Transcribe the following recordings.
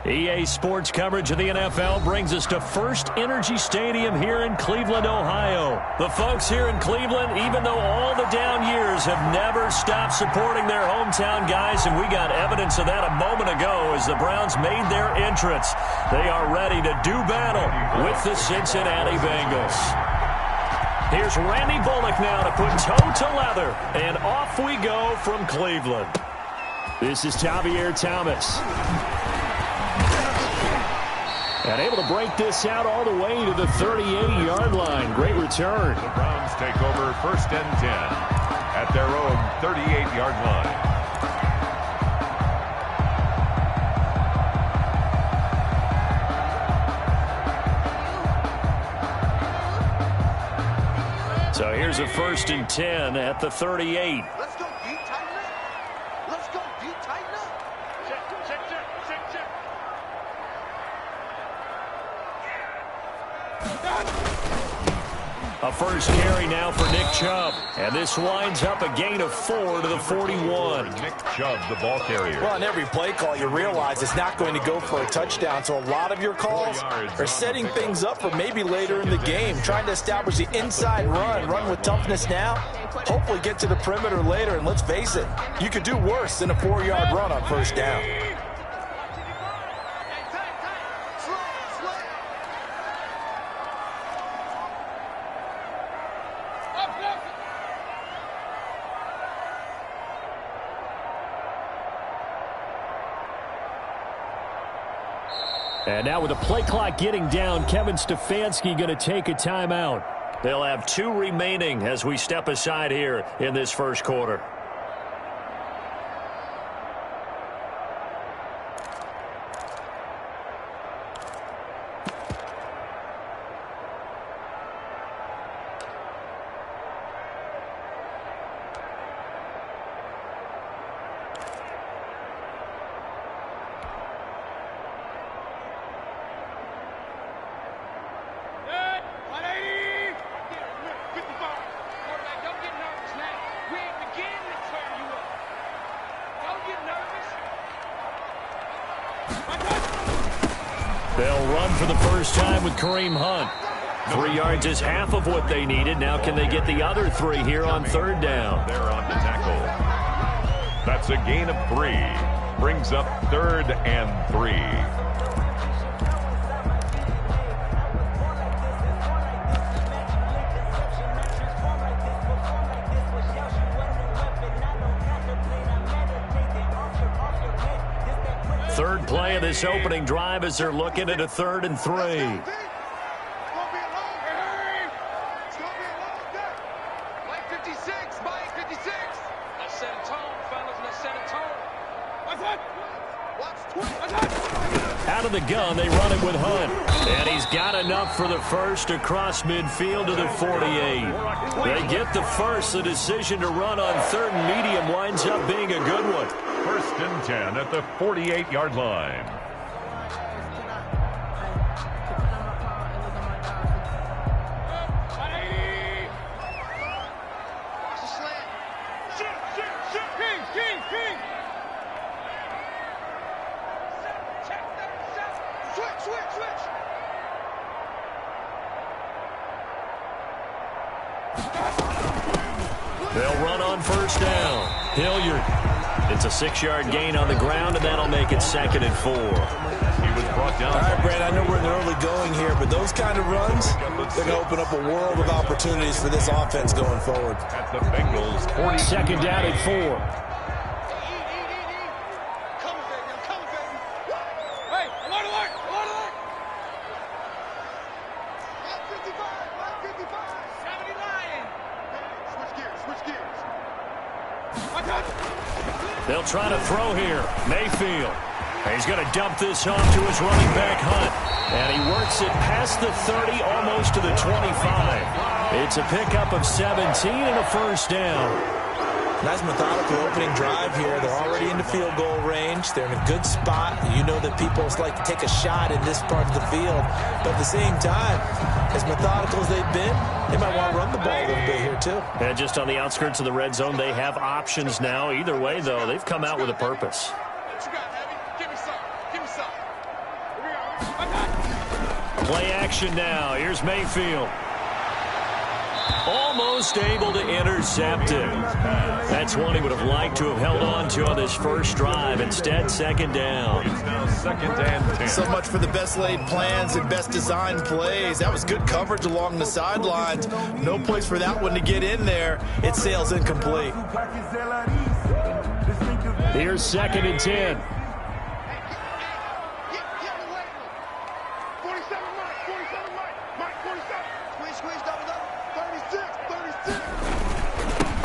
EA Sports coverage of the NFL brings us to First Energy Stadium here in Cleveland, Ohio. The folks here in Cleveland, even though all the down years, have never stopped supporting their hometown guys, and we got evidence of that a moment ago as the Browns made their entrance. They are ready to do battle with the Cincinnati Bengals. Here's Randy Bullock now to put toe to leather, and off we go from Cleveland. This is Javier Thomas. And able to break this out all the way to the 38-yard line. Great return. The Browns take over 1st and 10 at their own 38-yard line. So here's a 1st and 10 at the 38. Let's go deep, tighten up. Let's go deep, tighten up. Check. A first carry now for Nick Chubb. And this winds up a gain of 4 to the 41. Nick Chubb, the ball carrier. Well, on every play call, you realize it's not going to go for a touchdown. So a lot of your calls are setting things up for maybe later in the game, trying to establish the inside run with toughness now, hopefully get to the perimeter later. And let's face it, you could do worse than a 4-yard run on first down. And now with the play clock getting down, Kevin Stefanski going to take a timeout. They'll have 2 remaining as we step aside here in this first quarter. They'll run for the first time with Kareem Hunt. 3 yards is half of what they needed. Now can they get the other 3 here on 3rd down? They're on the tackle. That's a gain of 3. Brings up 3rd and 3. Third play of this opening drive as they're looking at a 3rd and 3. It's gonna be a long day. Mike 56, Mike 56. Let's set a tone, fellas. Let's set a tone. Watch 20. Out of the gun, they run it with Hunt. And he's got enough for the first across midfield to the 48. They get the first. The decision to run on 3rd and medium winds up being a good one. 1st and 10 at the 48-yard line. Watch the slant. Shoot. King. Switch. They'll run on first down. Hilliard. It's a 6-yard gain on the ground, and that'll make it 2nd and 4. He was brought down. All right, Brad, I know we're in the early going here, but those kind of runs, they're going to open up a world of opportunities for this offense going forward. At the Bengals, 40. 2nd down and 4. Coming, baby. Hey, alert. 155. 79. Switch gears. They'll try to throw here. Mayfield. He's going to dump this off to his running back, Hunt. And he works it past the 30, almost to the 25. It's a pickup of 17 and a first down. Nice methodical opening drive here. They're already in the field goal range. They're in a good spot. You know that people like to take a shot in this part of the field. But at the same time, as methodical as they've been, they might want to run the ball a little bit here too. And just on the outskirts of the red zone, they have options now. Either way, though, they've come out with a purpose. What you got, Heavy? Give me some. Play action now. Here's Mayfield. Almost able to intercept it. That's one he would have liked to have held on to on this first drive. Instead, second down. It's now 2nd and 10. So much for the best laid plans and best designed plays. That was good coverage along the sidelines. No place for that one to get in there. It sails incomplete. Here's 2nd and 10.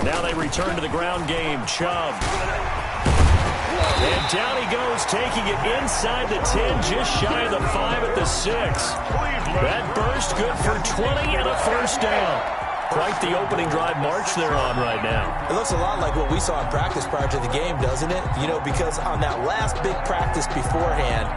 Now they return to the ground game. Chubb. And down he goes, taking it inside the 10, just shy of the 5 at the 6. That burst good for 20 and a first down. Quite the opening drive march they're on right now. It looks a lot like what we saw in practice prior to the game, doesn't it? You know, because on that last big practice beforehand,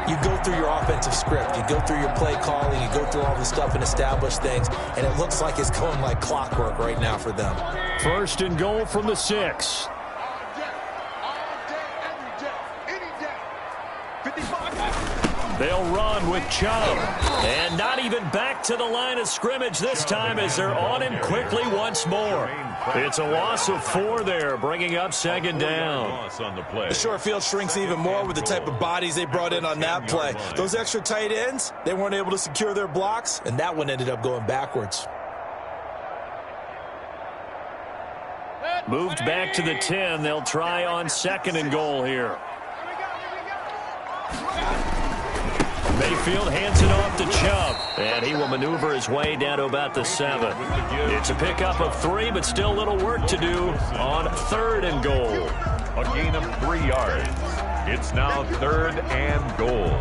you go through your offensive script, you go through your play calling, you go through all this stuff and establish things, and it looks like it's going like clockwork right now for them. 1st and goal from the 6. They'll run with Chubb. And not even back to the line of scrimmage this time as they're on him quickly once more. It's a loss of 4 there, bringing up 2nd down. The short field shrinks even more with the type of bodies they brought in on that play. Those extra tight ends, they weren't able to secure their blocks, and that one ended up going backwards. Moved back to the 10. They'll try on 2nd and goal here. Mayfield hands it off to Chubb, and he will maneuver his way down to about the 7. It's a pickup of 3, but still a little work to do on 3rd and goal. A gain of 3 yards. It's now 3rd and goal.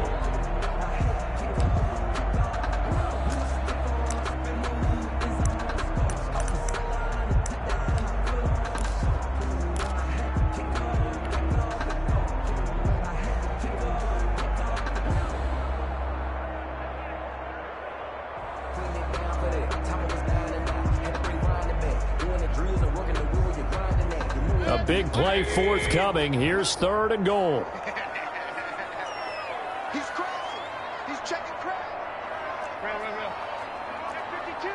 A big play forthcoming. Here's 3rd and goal. He's crossing. He's checking crowd. Real. 52.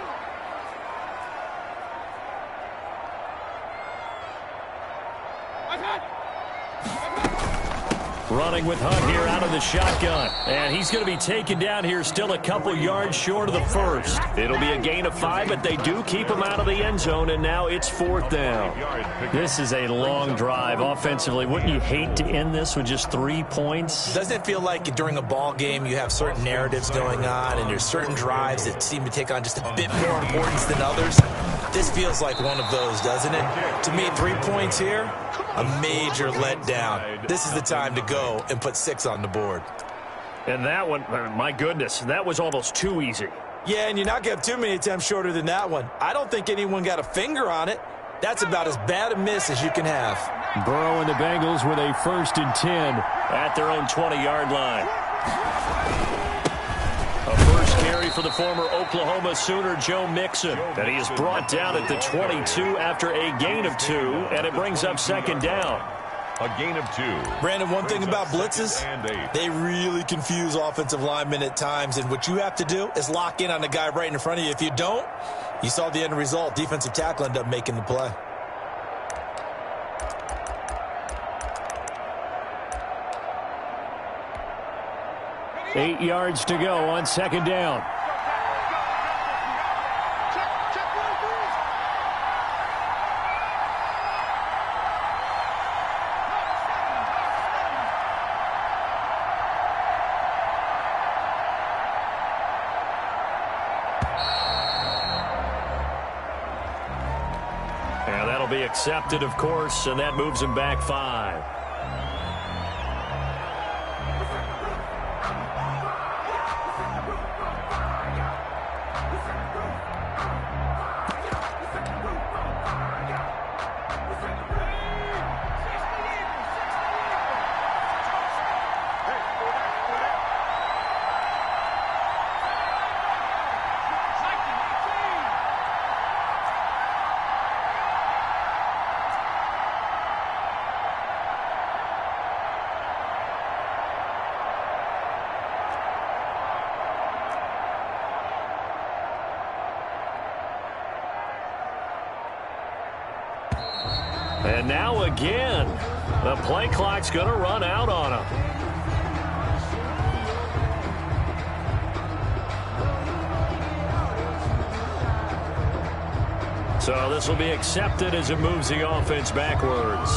Running with Hunt here out of the shotgun. And he's going to be taken down here still a couple yards short of the 1st. It'll be a gain of 5, but they do keep him out of the end zone, and now it's 4th down. This is a long drive offensively. Wouldn't you hate to end this with just 3 points? Doesn't it feel like during a ball game you have certain narratives going on and there's certain drives that seem to take on just a bit more importance than others? This feels like one of those, doesn't it? To me, 3 points here, a major letdown. This is the time to go and put 6 on the board. And that one, my goodness, that was almost too easy. Yeah, and you're not going to have too many attempts shorter than that one. I don't think anyone got a finger on it. That's about as bad a miss as you can have. Burrow and the Bengals with a 1st and 10 at their own 20-yard line. A first carry for the former Oklahoma Sooner Joe Mixon that he is brought down at the 22 after a gain of 2, and it brings up 2nd down. A gain of 2. Brandon, one thing about blitzes, they really confuse offensive linemen at times, and what you have to do is lock in on the guy right in front of you. If you don't, you saw the end result. Defensive tackle ended up making the play. Eight yards to go on 2nd down. And that'll be accepted, of course, and that moves him back 5. And now again, the play clock's going to run out on him. So this will be accepted as it moves the offense backwards.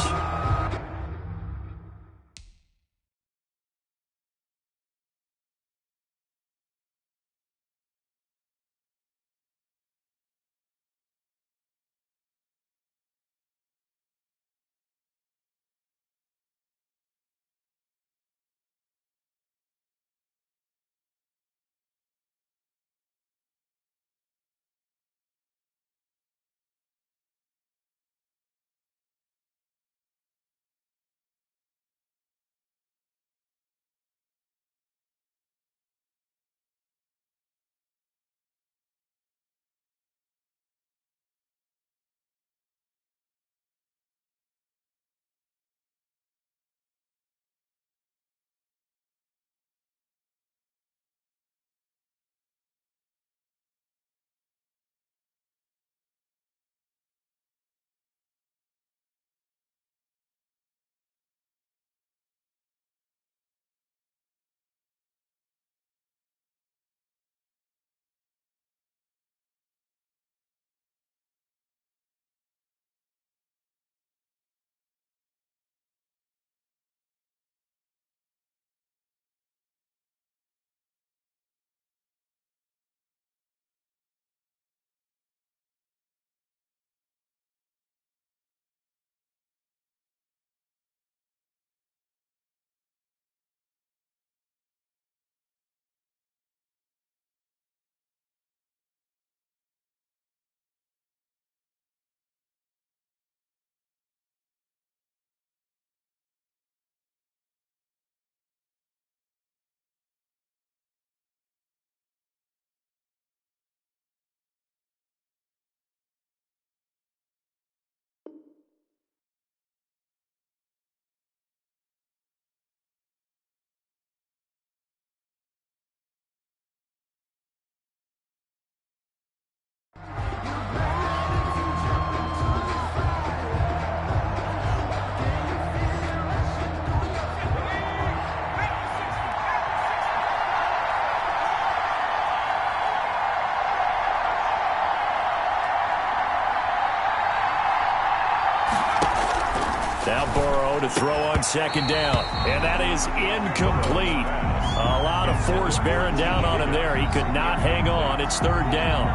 Now Burrow to throw on second down. And that is incomplete. A lot of force bearing down on him there. He could not hang on. It's third down.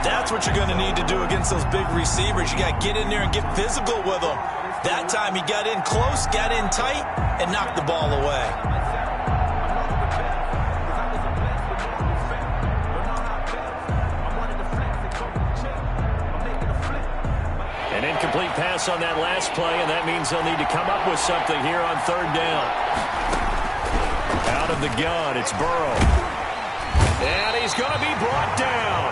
That's what you're going to need to do against those big receivers. You got to get in there and get physical with them. That time he got in close, got in tight, and knocked the ball away. An incomplete pass on that last play, and that means they'll need to come up with something here on third down. Out of the gun, it's Burrow. And he's going to be brought down.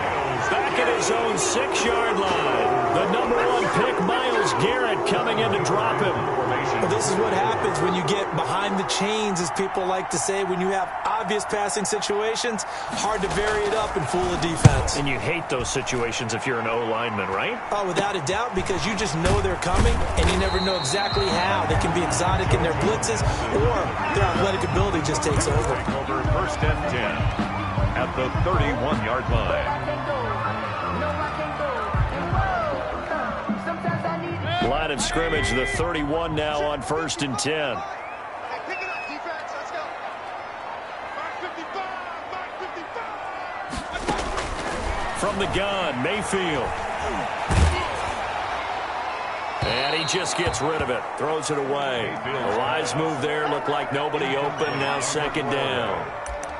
Back at his own 6-yard line. The number 1 pick, Myles Garrett, coming in to drop him. Well, this is what happens when you get behind the chains, as people like to say. When you have obvious passing situations, hard to vary it up and fool a defense. And you hate those situations if you're an O-lineman, right? Oh, without a doubt, because you just know they're coming, and you never know exactly how. They can be exotic in their blitzes, or their athletic ability just takes over. Over 1st and 10 at the 31-yard line. Line of scrimmage, the 31 now on 1st and 10. Hey, pick it up, defense. Let's go. Mark 55. Mark 55. From the gun, Mayfield. And he just gets rid of it. Throws it away. A wise move there. Looked like nobody open. Now second down.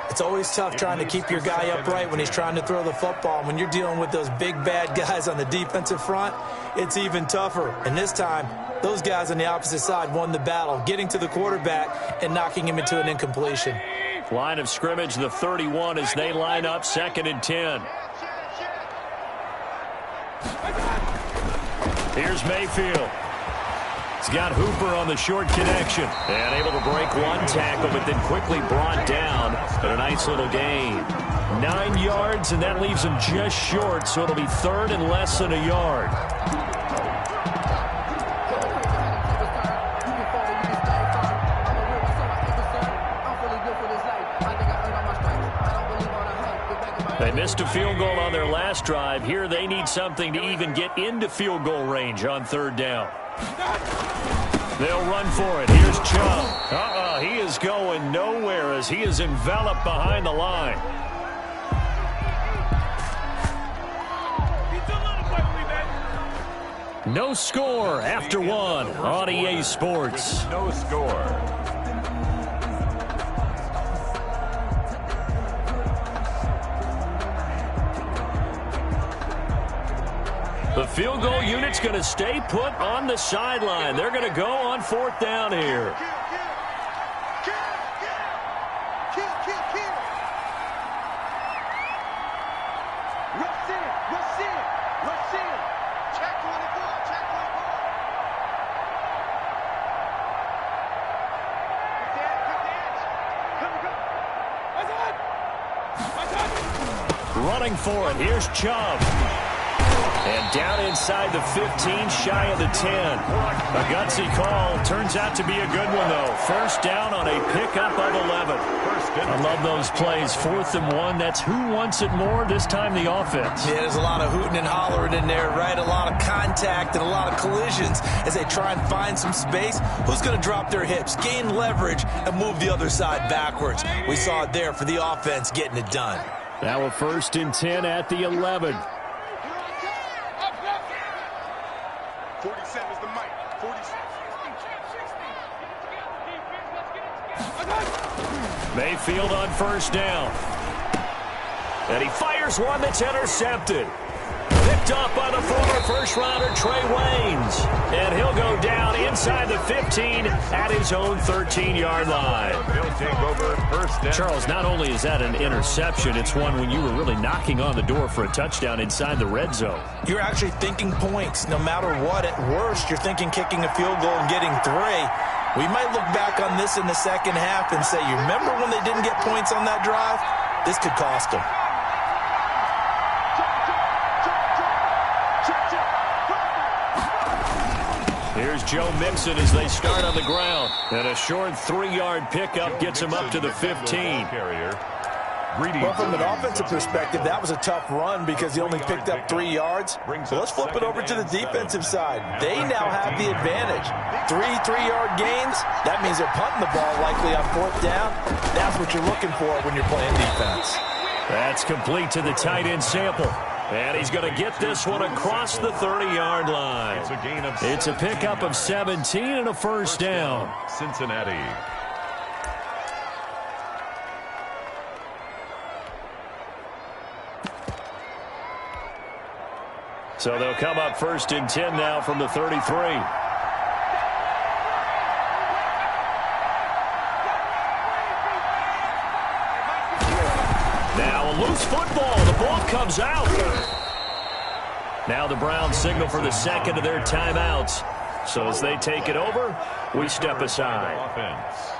It's always tough trying to keep your guy upright when he's trying to throw the football. When you're dealing with those big, bad guys on the defensive front, it's even tougher. And this time, those guys on the opposite side won the battle, getting to the quarterback and knocking him into an incompletion. Line of scrimmage, the 31, as they line up 2nd and 10. Here's Mayfield. He's got Hooper on the short connection. And able to break one tackle, but then quickly brought down. But a nice little gain. 9 yards, and that leaves him just short, so it'll be third and less than a yard. missed a field goal on their last drive. Here they need something to even get into field goal range on 3rd down. They'll run for it. Here's Chubb. He is going nowhere as he is enveloped behind the line. No score after one on EA Sports. No score. The field goal unit's going to stay put on the sideline. They're going to go on 4th down here. Running for it. Here's Chubb. And down inside the 15, shy of the 10. A gutsy call. Turns out to be a good one, though. 1st down on a pickup of 11. I love those plays. 4th and 1. That's who wants it more, this time the offense. Yeah, there's a lot of hooting and hollering in there, right? A lot of contact and a lot of collisions as they try and find some space. Who's going to drop their hips, gain leverage, and move the other side backwards? We saw it there for the offense getting it done. Now a 1st and 10 at the 11. 47 is the mic. 46. Mayfield on 1st down. And he fires one that's intercepted. Picked off by the former first-rounder Trey Waynes. And he'll go down inside the 15 at his own 13-yard line. He'll take over 1st down. Charles, not only is that an interception, it's one when you were really knocking on the door for a touchdown inside the red zone. You're actually thinking points no matter what. At worst, you're thinking kicking a field goal and getting 3. We might look back on this in the second half and say, you remember when they didn't get points on that drive? This could cost them. Here's Joe Mixon as they start on the ground. And a short 3-yard pickup gets him up to the 15. Well, from an offensive perspective, that was a tough run because he only picked up 3 yards. So let's flip it over to the defensive side. They now have the advantage. 3 3-yard gains, that means they're punting the ball likely on 4th down. That's what you're looking for when you're playing defense. That's complete to the tight end Sample. And he's going to get this one across the 30-yard line. It's a pickup of 17 and a 1st down. Cincinnati. So they'll come up 1st and 10 now from the 33. Now a loose football. The ball comes out. Now the Browns signal for the second of their timeouts. So as they take it over, we step aside. Offense.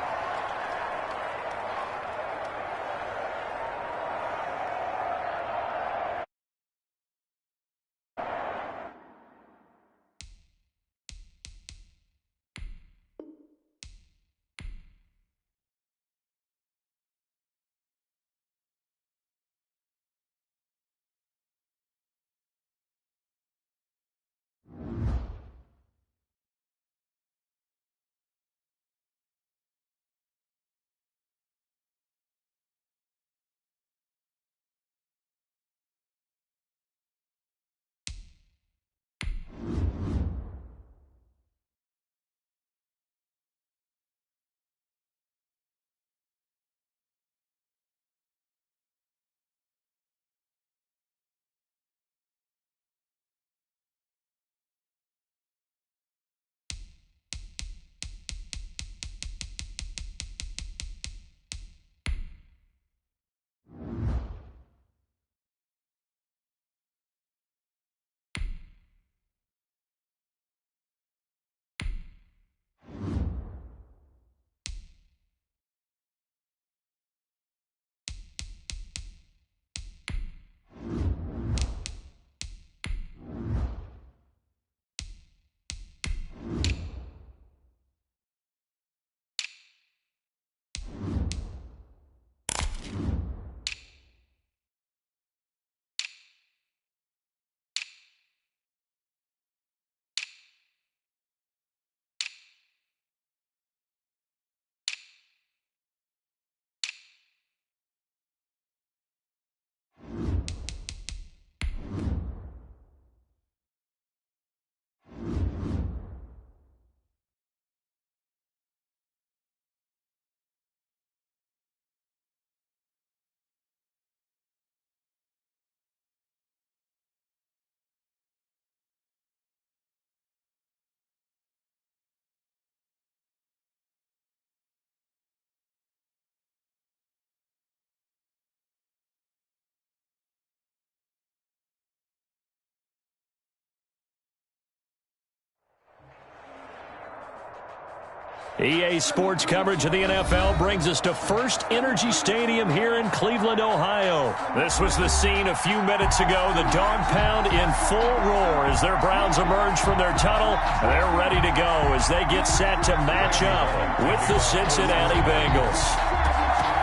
EA Sports coverage of the NFL brings us to First Energy Stadium here in Cleveland, Ohio. This was the scene a few minutes ago. The dog pound in full roar as their Browns emerge from their tunnel. They're ready to go as they get set to match up with the Cincinnati Bengals.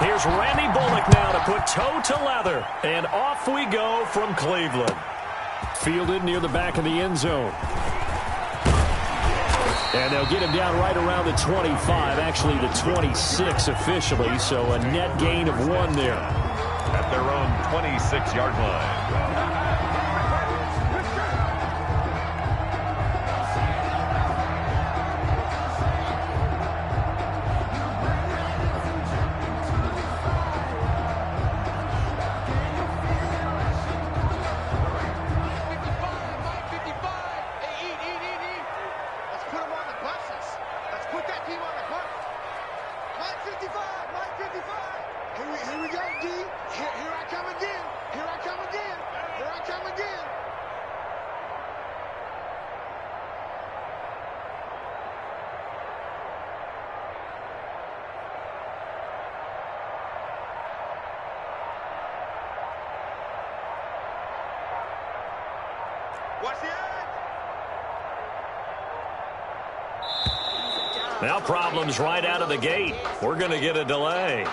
Here's Randy Bullock now to put toe to leather. And off we go from Cleveland. Fielded near the back of the end zone. And they'll get him down right around the 25, actually the 26 officially, so a net gain of 1 there. At their own 26-yard line. Now problems right out of the gate. We're going to get a delay.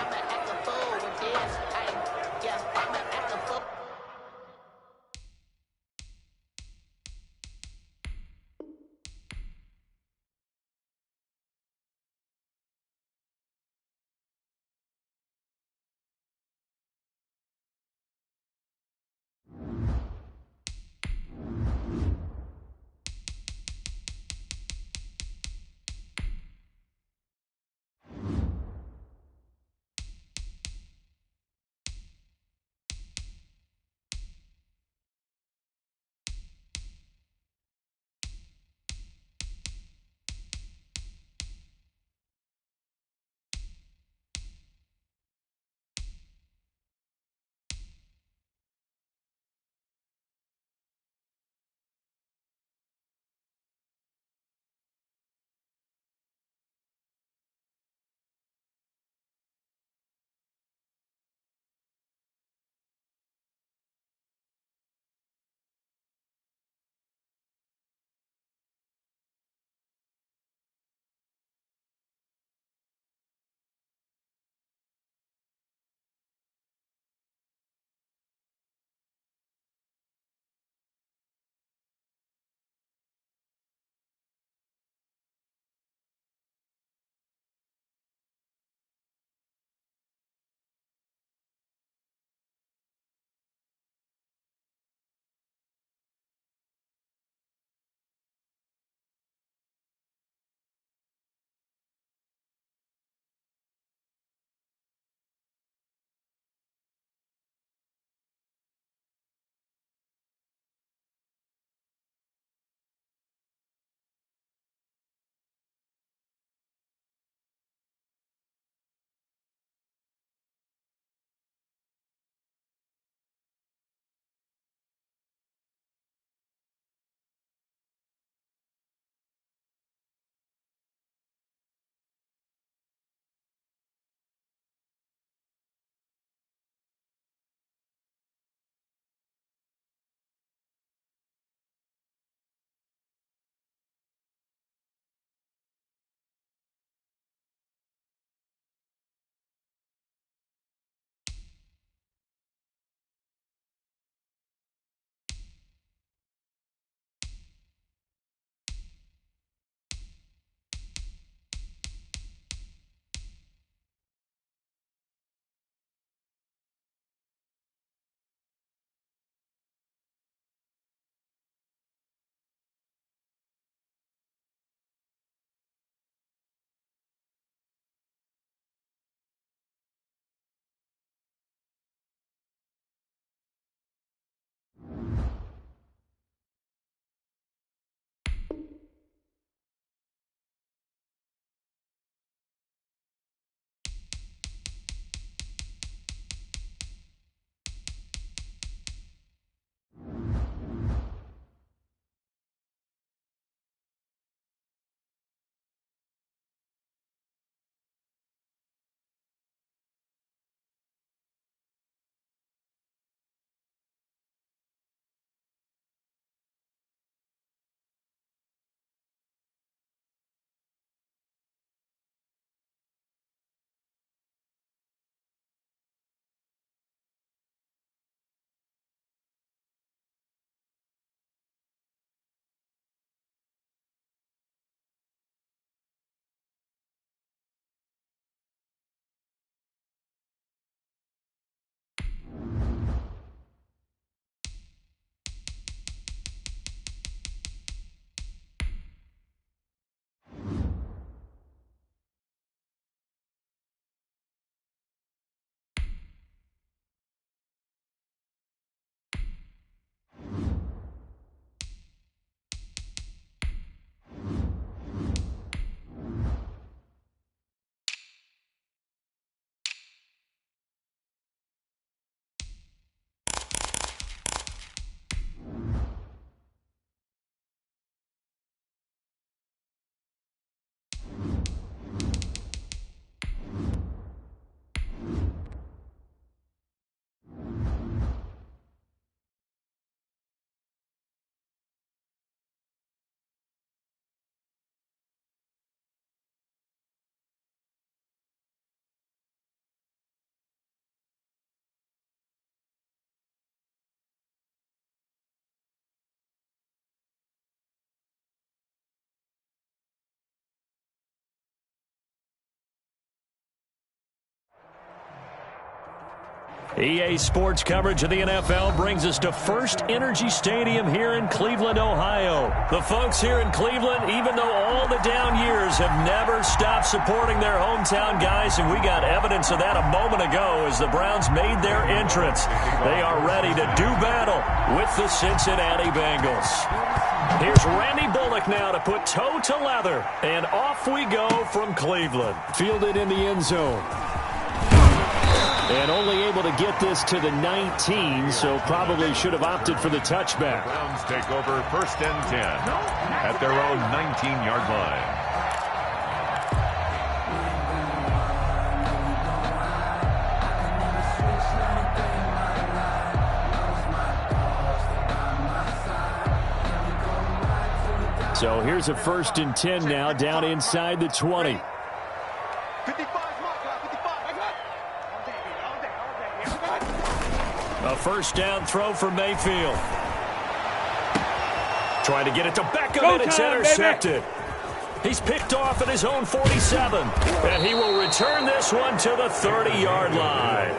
EA Sports coverage of the NFL brings us to First Energy Stadium here in Cleveland, Ohio. The folks here in Cleveland, even though all the down years, have never stopped supporting their hometown guys, and we got evidence of that a moment ago as the Browns made their entrance. They are ready to do battle with the Cincinnati Bengals. Here's Randy Bullock now to put toe to leather, and off we go from Cleveland. Fielded in the end zone. And only able to get this to the 19, so probably should have opted for the touchback. Browns take over 1st and 10 at their own 19-yard line. So here's a 1st and 10 now, down inside the 20. 55. A first down throw for Mayfield. Trying to get it to Beckham, and it's intercepted. He's picked off at his own 47, and he will return this one to the 30-yard line.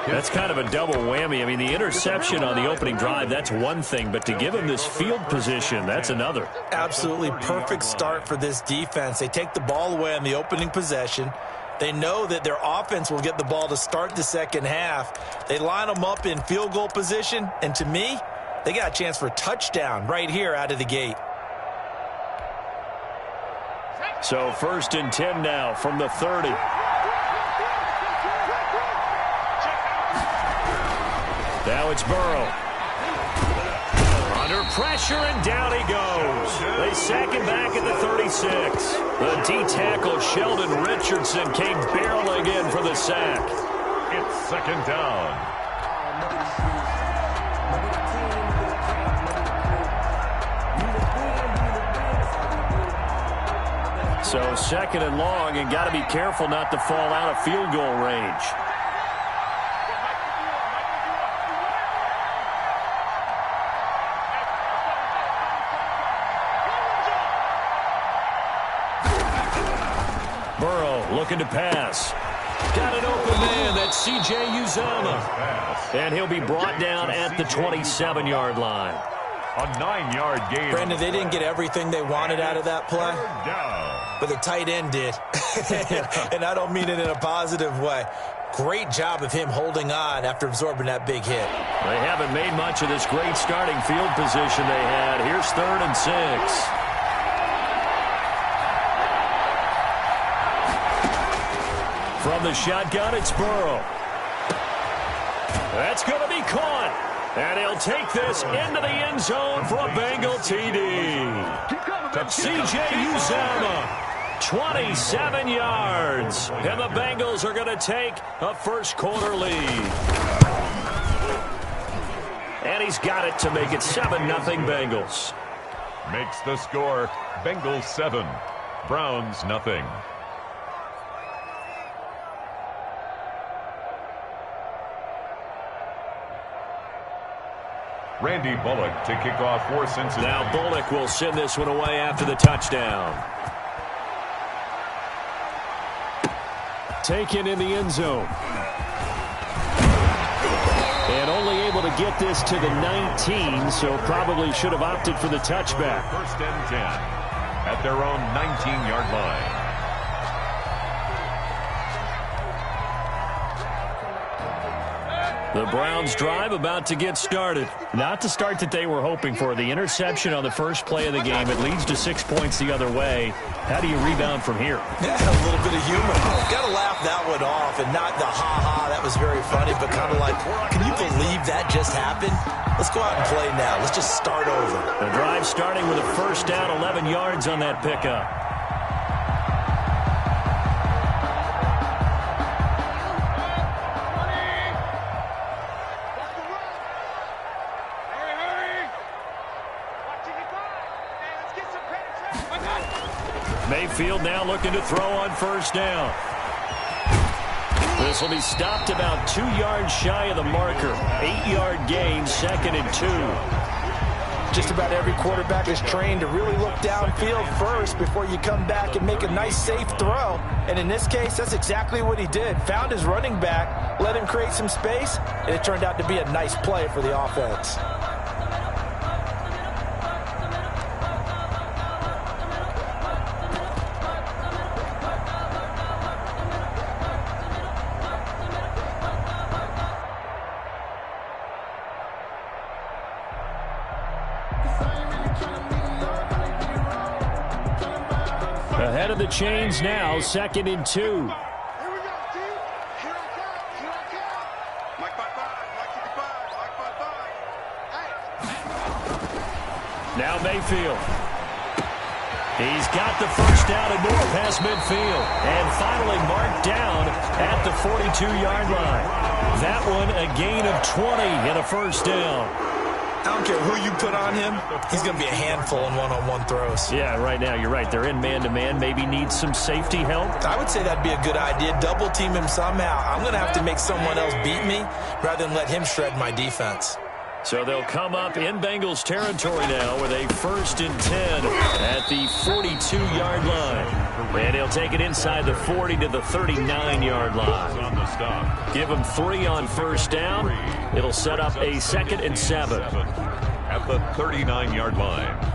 That's kind of a double whammy. I mean, the interception on the opening drive, that's one thing, but to give him this field position, that's another. Absolutely perfect start for this defense. They take the ball away on the opening possession. They know that their offense will get the ball to start the second half. They line them up in field goal position, and to me, they got a chance for a touchdown right here out of the gate. So 1st and 10 now from the 30. Now it's Burrow. Under pressure, and down he goes. They sack him back at the 36. The D-tackle Sheldon Richardson came barreling in for the sack. It's second down. So second and long, and got to be careful not to fall out of field goal range. Looking to pass. Got an open man. That's C.J. Uzomah. And he'll be brought down at the 27-yard line. A 9-yard gain. Brandon, they didn't get everything they wanted out of that play, but the tight end did. And I don't mean it in a positive way. Great job of him holding on after absorbing that big hit. They haven't made much of this great starting field position they had. Here's 3rd and 6. From the shotgun, it's Burrow. That's going to be caught. And he'll take this into the end zone for a Bengal TD. C.J. Uzomah, 27 yards. And the Bengals are going to take a first-quarter lead. And he's got it to make it 7-0 Bengals. Makes the score Bengals 7, Browns nothing. Randy Bullock to kick off for Cincinnati. Now Bullock will send this one away after the touchdown. Taken in the end zone. And only able to get this to the 19, so probably should have opted for the touchback. 1st and 10 at their own 19-yard line. The Browns drive about to get started. Not the start that they were hoping for. The interception on the first play of the game. It leads to 6 points the other way. How do you rebound from here? Yeah, a little bit of humor. Got to laugh that one off, and not the ha-ha, that was very funny, but kind of like, can you believe that just happened? Let's go out and play now. Let's just start over. The drive starting with a first down, 11 yards on that pickup. Mayfield now looking to throw on first down. This will be stopped about 2 yards shy of the marker. 8-yard gain, 2nd and 2. Just about every quarterback is trained to really look downfield first before you come back and make a nice, safe throw. And in this case, that's exactly what he did. Found his running back, let him create some space, and it turned out to be a nice play for the offense. Ahead of the chains now, 2nd and 2. Here we go, Steve. Here I come. Here I come. Mike 5-5. Mike 55. Mike 5-5. Hey. Now Mayfield. He's got the first down and more past midfield. And finally marked down at the 42-yard line. That one a gain of 20 and a first down. I don't care who you put on him, he's going to be a handful in one-on-one throws. Yeah, right now, you're right. They're in man-to-man. Maybe need some safety help. I would say that'd be a good idea. Double team him somehow. I'm going to have to make someone else beat me rather than let him shred my defense. So they'll come up in Bengals territory now with a 1st and 10 at the 42-yard line. And he'll take it inside the 40 to the 39-yard line. Give him 3 on first down. It'll set up a 2nd and 7. At the 39-yard line.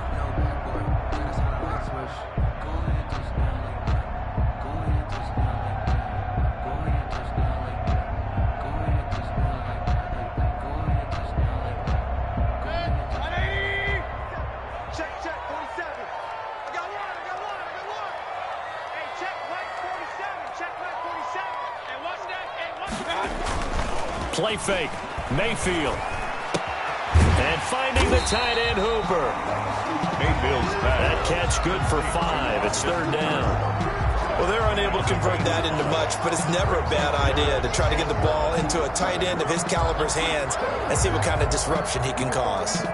Play fake. Mayfield. And finding the tight end, Hooper. Mayfield's back. That catch good for 5. It's 3rd down. Well, they're unable to convert that into much, but it's never a bad idea to try to get the ball into a tight end of his caliber's hands and see what kind of disruption he can cause.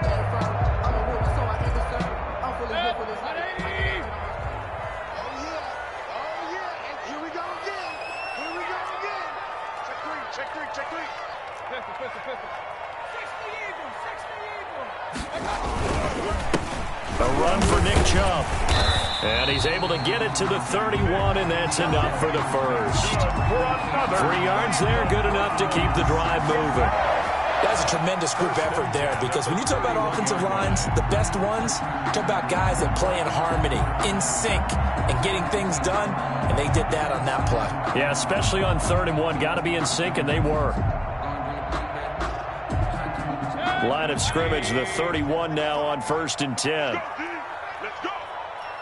A run for Nick Chubb. And he's able to get it to the 31, and that's enough for the first. 3 yards there, good enough to keep the drive moving. That's a tremendous group effort there, because when you talk about offensive lines, the best ones, talk about guys that play in harmony, in sync, and getting things done, and they did that on that play. Yeah, especially on 3rd and 1. Got to be in sync, and they were. Line of scrimmage, the 31 now on 1st and 10. Let's go.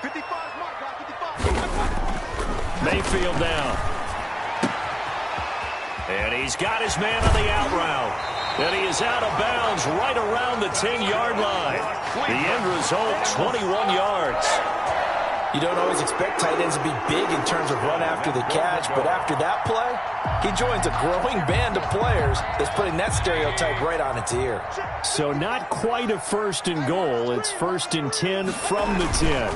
55, Mark, 55. Mayfield down. And he's got his man on the out route. And he is out of bounds right around the 10-yard line. The end result, 21 yards. You don't always expect tight ends to be big in terms of run after the catch, but after that play, he joins a growing band of players that's putting that stereotype right on its ear. So not quite a 1st and goal. It's 1st and 10 from the 10.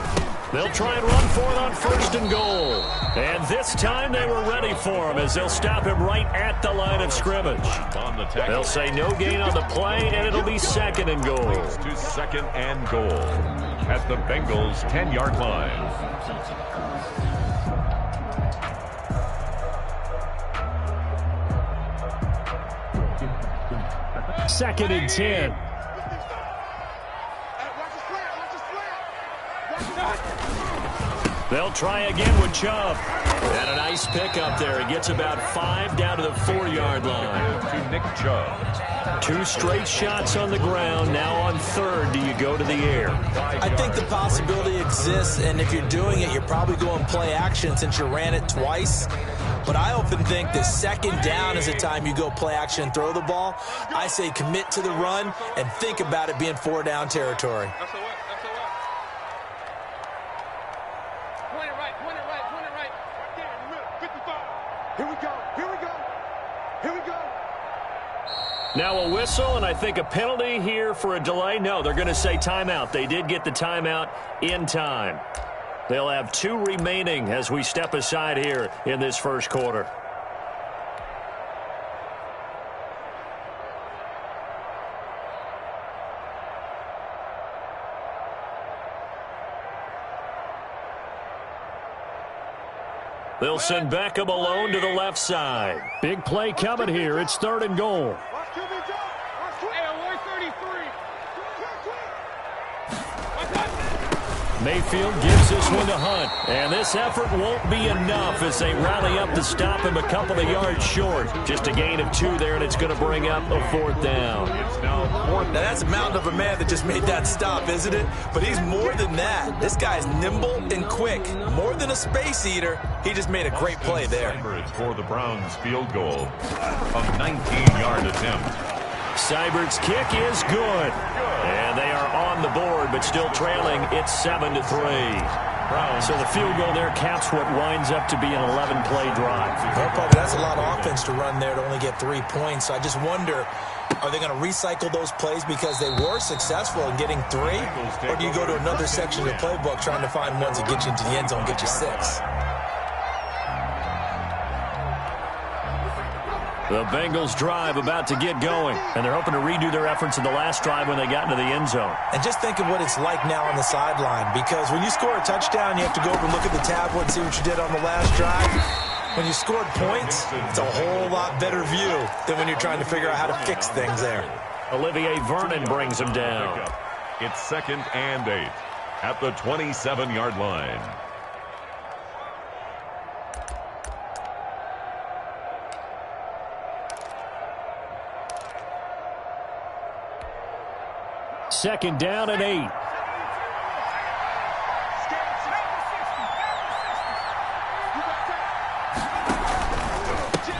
They'll try and run for it on 1st and goal. And this time they were ready for him as they'll stop him right at the line of scrimmage. They'll say no gain on the play, and it'll be 2nd and goal. To 2nd and goal at the Bengals' 10-yard line. Second and 10. They'll try again with Chubb. And a nice pickup there. He gets about 5 down to the 4-yard line. To Nick Chubb. 2 straight shots on the ground. Now on 3rd, do you go to the air? I think the possibility exists, and if you're doing it, you're probably going play action since you ran it twice. But I often think that 2nd down is the time you go play action and throw the ball. I say commit to the run and think about it being 4-down territory. That's the way. That's the way. Point it right. Point it right. Point it right. Right there in the middle. 55. Here we go. Here we go. Here we go. Now a whistle, and I think a penalty here for a delay. No, they're going to say timeout. They did get the timeout in time. They'll have 2 remaining as we step aside here in this first quarter. They'll send Beckham alone to the left side. Big play coming here. It's 3rd and goal. Mayfield gives this one to Hunt. And this effort won't be enough as they rally up to stop him a couple of yards short. Just a gain of 2 there, and it's going to bring up a 4th down. It's now 4th. Now that's a mountain of a man that just made that stop, isn't it? But he's more than that. This guy's nimble and quick. More than a space eater. He just made a great play there. For the Browns field goal. A 19-yard attempt. Seibert's kick is good. And they are on the board, but still trailing. It's 7-3. So the field goal there caps what winds up to be an 11-play drive. Well, probably that's a lot of offense to run there to only get 3 points. So I just wonder, are they going to recycle those plays because they were successful in getting 3? Or do you go to another section of the playbook trying to find ones that get you into the end zone, get you 6? The Bengals drive about to get going, and they're hoping to redo their efforts in the last drive when they got into the end zone. And just think of what it's like now on the sideline, because when you score a touchdown, you have to go over and look at the tablet and see what you did on the last drive. When you scored points, it's a whole lot better view than when you're trying to figure out how to fix things there. Olivier Vernon brings him down. It's 2nd and 8 at the 27-yard line. Second down and 8.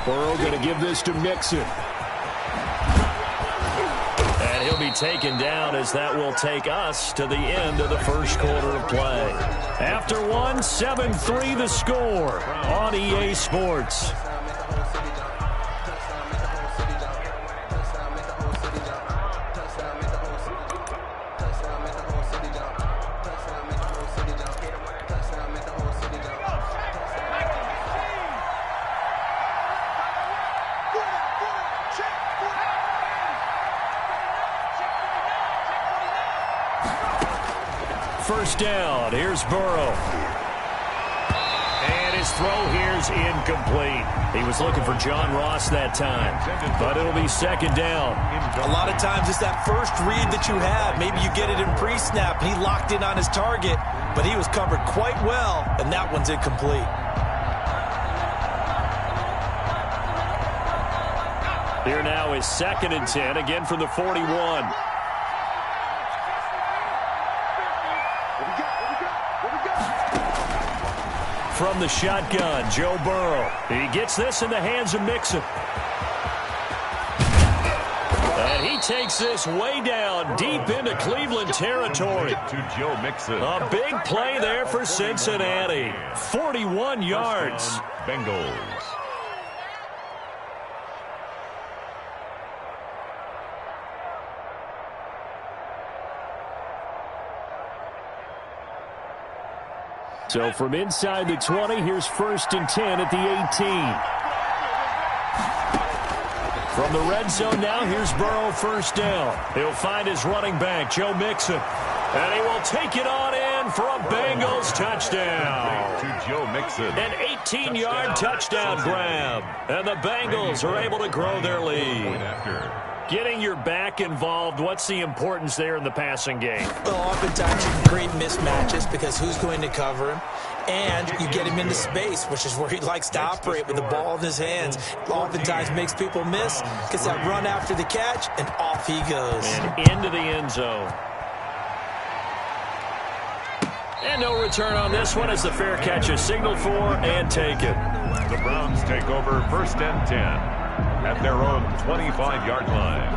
Burrow going to give this to Mixon. And he'll be taken down as that will take us to the end of the first quarter of play. After 1, 7-3 the score on EA Sports. First down, here's Burrow. And his throw here's incomplete. He was looking for John Ross that time, but it'll be second down. A lot of times it's that first read that you have. Maybe you get it in pre-snap, and he locked in on his target, but he was covered quite well, and that one's incomplete. Here now is 2nd and 10, again from the 41. From the shotgun, Joe Burrow. He gets this in the hands of Mixon. And he takes this way down, deep into Cleveland territory. To Joe Mixon. A big play there for Cincinnati. 41 yards. Bengals. So from inside the 20, here's 1st and 10 at the 18. From the red zone now, here's Burrow first down. He'll find his running back, Joe Mixon. And he will take it on in for a Bengals touchdown. To Joe Mixon. An 18-yard touchdown grab. And the Bengals are able to grow their lead. Getting your back involved, what's the importance there in the passing game? Well, oftentimes you can create mismatches because who's going to cover him? And you get him into space, which is where he likes to operate with the ball in his hands. Oftentimes makes people miss, gets that run after the catch, and off he goes. And into the end zone. And no return on this one as the fair catch is signaled for and taken. The Browns take over 1st and 10. At their own 25-yard line.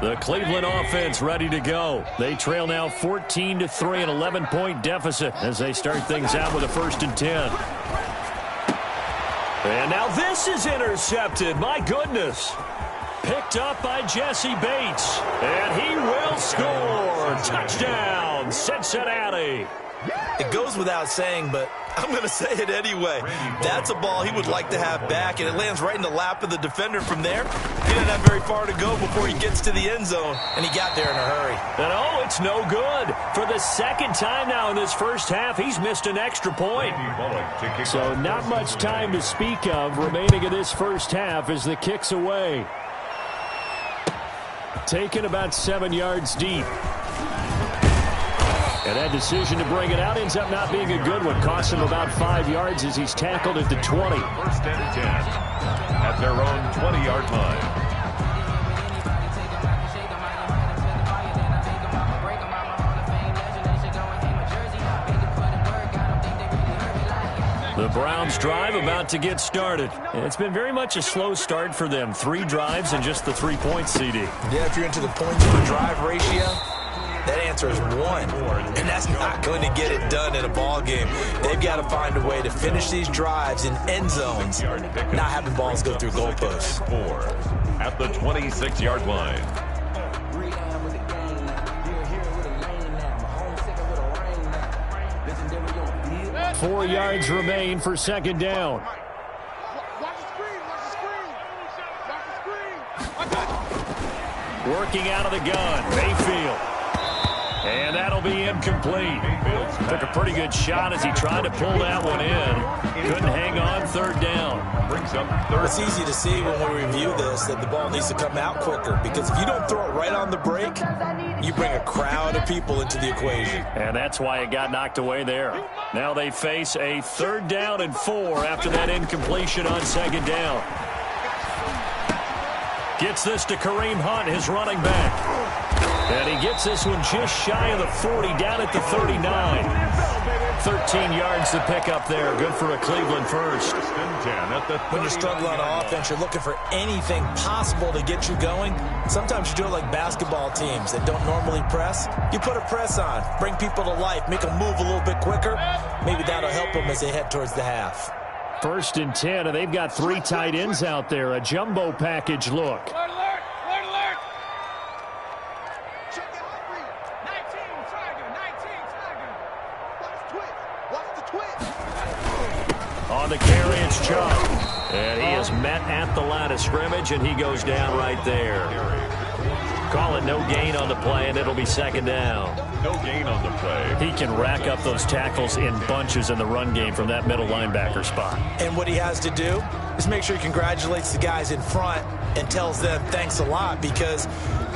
The Cleveland offense ready to go. They trail now 14-3, an 11-point deficit as they start things out with a 1st and 10. And now this is intercepted. My goodness. Picked up by Jesse Bates. And he will score. Touchdown, Cincinnati. It goes without saying, but I'm going to say it anyway. That's a ball he would like to have back, and it lands right in the lap of the defender from there. He didn't have very far to go before he gets to the end zone, and he got there in a hurry. And oh, it's no good. For the second time now in this first half, he's missed an extra point. So not much time to speak of remaining in this first half as the kick's away. Taken about 7 yards deep. And that decision to bring it out ends up not being a good one. Costs him about 5 yards as he's tackled at the 20. 1st and 10 at their own 20-yard line. The Browns drive about to get started. And it's been very much a slow start for them. 3 drives and just the 3 points, CD. Yeah, if you're into the points per drive ratio, that answer is 1, and that's not going to get it done in a ball game. They've got to find a way to finish these drives in end zones, not having balls go through goalposts. 4 at the 26-yard line. Four yards remain for second down. Watch the screen. Watch the screen. Watch the screen. Working out of the gun, Mayfield. And that'll be incomplete. Took a pretty good shot as he tried to pull that one in. Couldn't hang on, third down. Brings up third. It's easy to see when we review this that the ball needs to come out quicker, because if you don't throw it right on the break, you bring a crowd of people into the equation. And that's why it got knocked away there. Now they face a 3rd down and 4 after that incompletion on second down. Gets this to Kareem Hunt, his running back. And he gets this one just shy of the 40, down at the 39. 13 yards to pick up there. Good for a Cleveland first. When you're struggling on offense, you're looking for anything possible to get you going. Sometimes you do it like basketball teams that don't normally press. You put a press on, bring people to life, make them move a little bit quicker. Maybe that'll help them as they head towards the half. 1st and 10, and they've got 3 tight ends out there. A jumbo package look. Alert, alert, alert, alert. Check it out, 19 Tiger, 19 Tiger. Watch the twist. On the carry, it's Chubb. And he is met at the line of scrimmage, and he goes down right there. Call it no gain on the play, and it'll be second down. No gain on the play. He can rack up those tackles in bunches in the run game from that middle linebacker spot. And what he has to do is make sure he congratulates the guys in front and tells them thanks a lot, because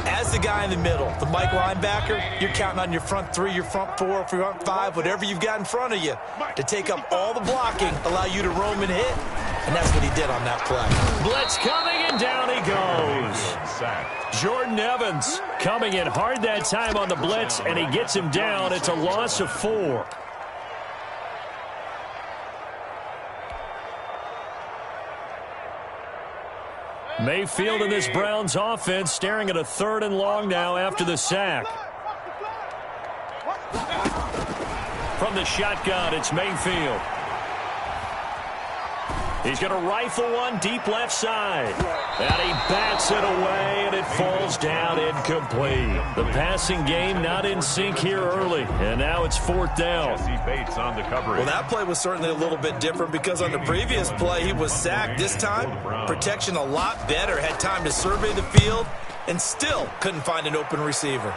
as the guy in the middle, the Mike linebacker, you're counting on your front 3, your front 4, front 5, whatever you've got in front of you to take up all the blocking, allow you to roam and hit. And that's what he did on that play. Blitz coming, and down he goes. Jordan Evans coming in hard that time on the blitz, and he gets him down. It's a loss of 4. Mayfield in this Browns offense staring at a 3rd and long now after the sack. From the shotgun, it's Mayfield. He's going to rifle one deep left side. And he bats it away, and it falls down incomplete. The passing game not in sync here early, and now it's 4th down. Jesse Bates on the coverage. Well, that play was certainly a little bit different, because on the previous play he was sacked. This time, protection a lot better. Had time to survey the field and still couldn't find an open receiver.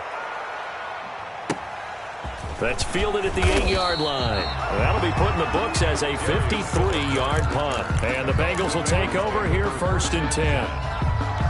That's fielded at the 8-yard line. That'll be put in the books as a 53-yard punt. And the Bengals will take over here 1st and 10.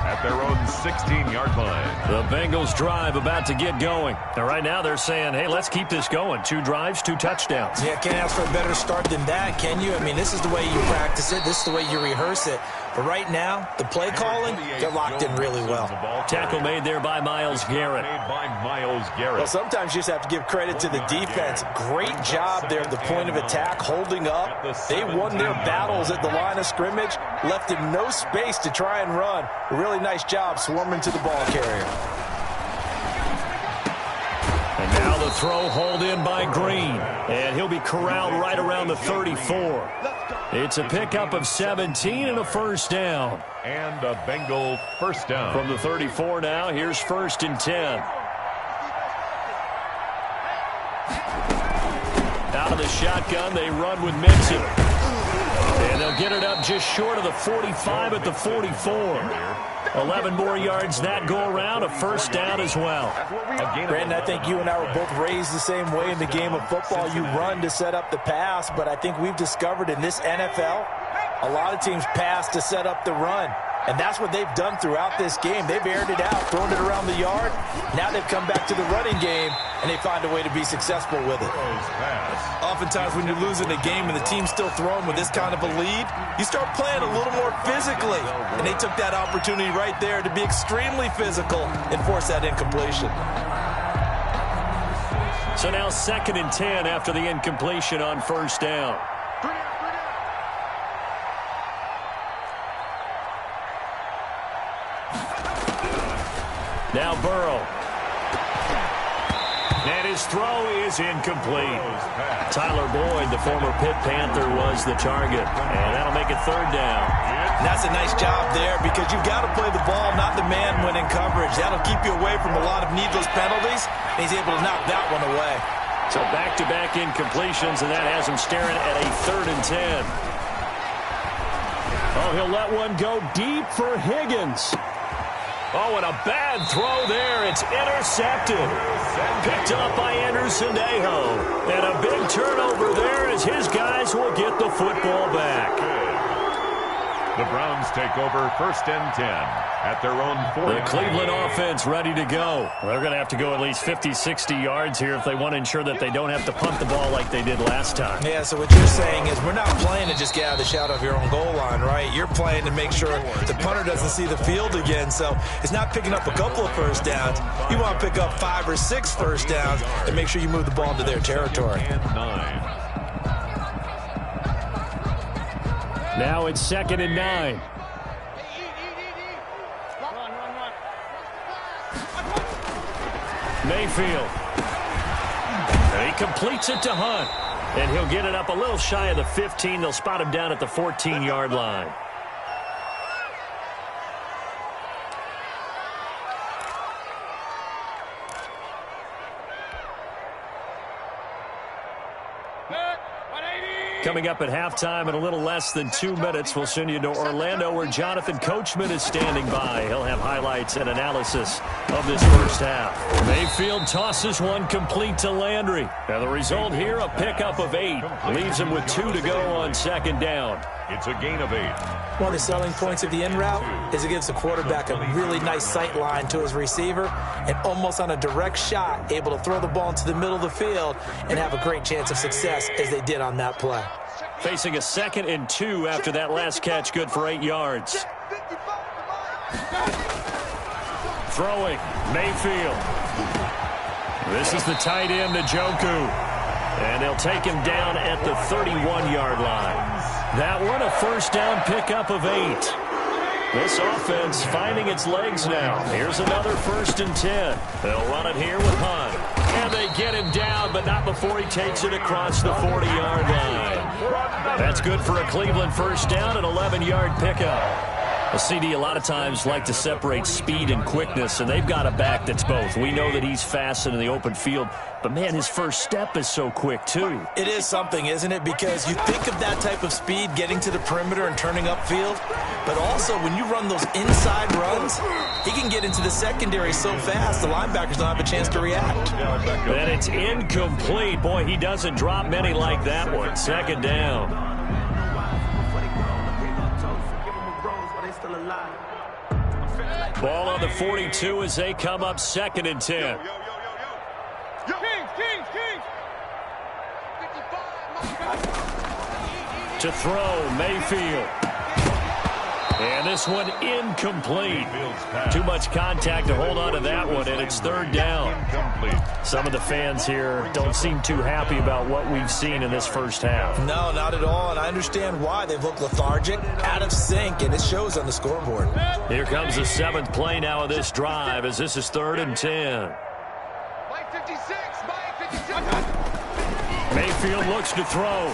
At their own 16-yard line. The Bengals drive about to get going. And right now they're saying, hey, let's keep this going. 2 drives, 2 touchdowns. Yeah, can't ask for a better start than that, can you? I mean, this is the way you practice it. This is the way you rehearse it. But right now, the play calling, they're locked in really well. Tackle made there by Myles Garrett. Well, sometimes you just have to give credit to the defense. Great job there at the point of attack, holding up. They won their battles at the line of scrimmage, left him no space to try and run. A really nice job swarming to the ball carrier. And now the throw hauled in by Green. And he'll be corralled right around the 34. It's a pickup of 17 and a first down. And a Bengal first down. From the 34 now, here's 1st and 10. Out of the shotgun, they run with Mixon. And they'll get it up just short of the 45 at the 44. 11 more yards that go around, a first down as well. Brandon, I think you and I were both raised the same way in the game of football. You run to set up the pass, but I think we've discovered in this NFL, a lot of teams pass to set up the run. And that's what they've done throughout this game. They've aired it out, thrown it around the yard. Now they've come back to the running game, and they find a way to be successful with it. Oftentimes when you're losing a game and the team's still throwing with this kind of a lead, you start playing a little more physically. And they took that opportunity right there to be extremely physical and force that incompletion. So now 2nd and 10 after the incompletion on first down. Now Burrow. And his throw is incomplete. Tyler Boyd, the former Pitt Panther, was the target. And that'll make it third down. And that's a nice job there because you've got to play the ball, not the man when in coverage. That'll keep you away from a lot of needless penalties. And he's able to knock that one away. So back-to-back incompletions, and that has him staring at a 3rd and 10. Oh, he'll let one go deep for Higgins. Oh, and a bad throw there. It's intercepted. Picked up by Anderson-Dejo. And a big turnover there as his guys will get the football back. The Browns take over 1st and 10 at their own 40. The Cleveland offense ready to go. They're going to have to go at least 50, 60 yards here if they want to ensure that they don't have to punt the ball like they did last time. Yeah, so what you're saying is we're not playing to just get out of the shadow of your own goal line, right? You're playing to make sure the punter doesn't see the field again. So it's not picking up a couple of first downs. You want to pick up 5 or 6 first downs and make sure you move the ball into their territory. And 9. Now it's 2nd and 9. Mayfield. And he completes it to Hunt. And he'll get it up a little shy of the 15. They'll spot him down at the 14-yard line. Coming up at halftime in a little less than 2 minutes, we'll send you to Orlando where Jonathan Coachman is standing by. He'll have highlights and analysis of this first half. Mayfield tosses one complete to Landry. Now the result here, a pickup of 8. Leaves him with 2 to go on 2nd down. It's a gain of 8. One of the selling points of the in route is it gives the quarterback a really nice sight line to his receiver and almost on a direct shot able to throw the ball into the middle of the field and have a great chance of success as they did on that play. Facing a 2nd and 2 after that last catch, good for 8 yards. Throwing, Mayfield. This is the tight end, Njoku. And they'll take him down at the 31-yard line. That one, a first down pickup of 8. This offense finding its legs now. Here's another 1st and 10. They'll run it here with Hunt. And they get him down, but not before he takes it across the 40-yard line. That's good for a Cleveland first down, an 11-yard pickup. A CD a lot of times like to separate speed and quickness, and they've got a back that's both. We know that he's fast in the open field, but, man, his first step is so quick, too. It is something, isn't it? Because you think of that type of speed getting to the perimeter and turning upfield, but also when you run those inside runs, he can get into the secondary so fast the linebackers don't have a chance to react. And it's incomplete. Boy, he doesn't drop many like that one. 2nd down. Ball on the 42 as they come up 2nd and 10. To throw, Mayfield. And this one incomplete. Too much contact to hold on to that one, and it's 3rd down. Some of the fans here don't seem too happy about what we've seen in this first half. No, not at all, and I understand why. They've looked lethargic, out of sync, and it shows on the scoreboard. Here comes the 7th play now of this drive as this is 3rd and 10. Mike 56, Mike 56. Mayfield looks to throw.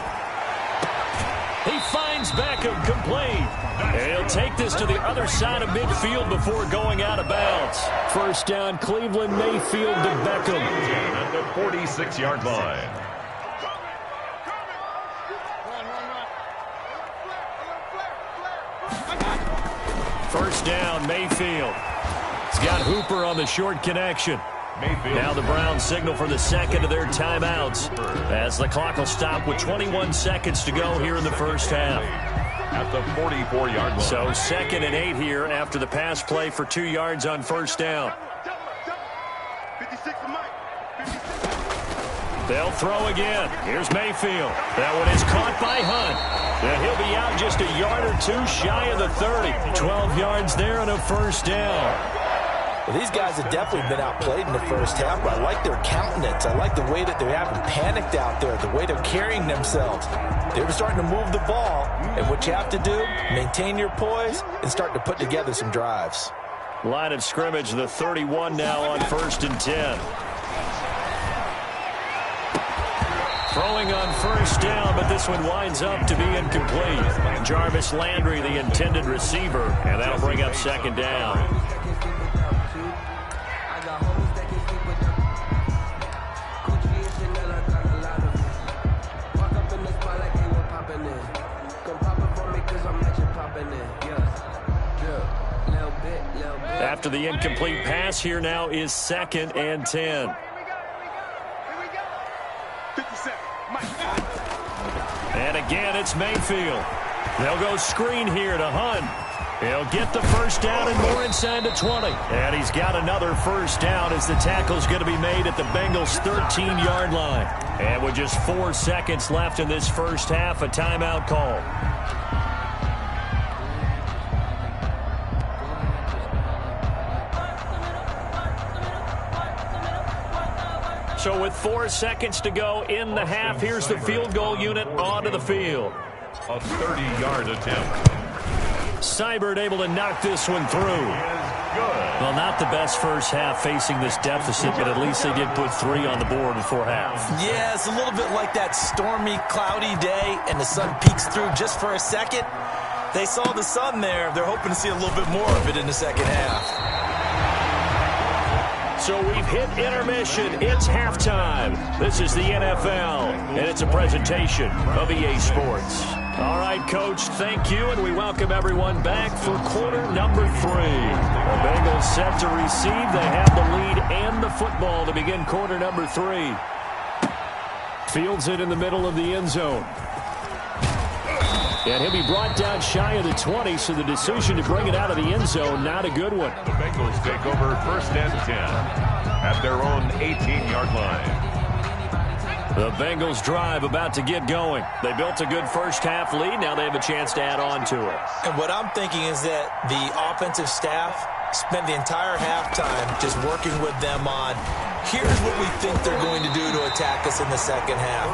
He finds Beckham complete. And he'll take this to the other side of midfield before going out of bounds. First down, Cleveland, Mayfield to Beckham. At the 46-yard line. First down, Mayfield. He's got Hooper on the short connection. Mayfield. Now the Browns signal for the second of their timeouts as the clock will stop with 21 seconds to go here in the first half. At the 44-yard line. So 2nd and 8 here after the pass play for 2 yards on first down. They'll throw again. Here's Mayfield. That one is caught by Hunt. And he'll be out just a yard or two shy of the 30. 12 yards there and a first down. Well, these guys have definitely been outplayed in the first half, but I like their countenance. I like the way that they're having panicked out there, the way they're carrying themselves. They were starting to move the ball, and what you have to do, maintain your poise and start to put together some drives. Line of scrimmage, the 31 now on 1st and 10. Throwing on first down, but this one winds up to be incomplete. Jarvis Landry, the intended receiver, and that'll bring up 2nd down. After the incomplete pass, here now is 2nd and 10. And again, it's Mayfield. They'll go screen here to Hunt. He'll get the first down and more inside the 20. And he's got another first down as the tackle's going to be made at the Bengals' 13-yard line. And with just 4 seconds left in this first half, a timeout call. So with 4 seconds to go in the half, here's the field goal unit onto the field. A 30-yard attempt. Seibert able to knock this one through. Well, not the best first half facing this deficit, but at least they did put 3 on the board before half. Yeah, it's a little bit like that stormy, cloudy day, and the sun peeks through just for a second. They saw the sun there. They're hoping to see a little bit more of it in the second half. So we've hit intermission. It's halftime. This is the NFL, and it's a presentation of EA Sports. All right, Coach, thank you, and we welcome everyone back for quarter number 3. The Bengals set to receive. They have the lead and the football to begin quarter number 3. Fields it in the middle of the end zone. And he'll be brought down shy of the 20, so the decision to bring it out of the end zone, not a good one. The Bengals take over 1st and 10 at their own 18-yard line. The Bengals drive about to get going. They built a good first half lead. Now they have a chance to add on to it. And what I'm thinking is that the offensive staff spent the entire halftime just working with them on, here's what we think they're going to do to attack us in the second half.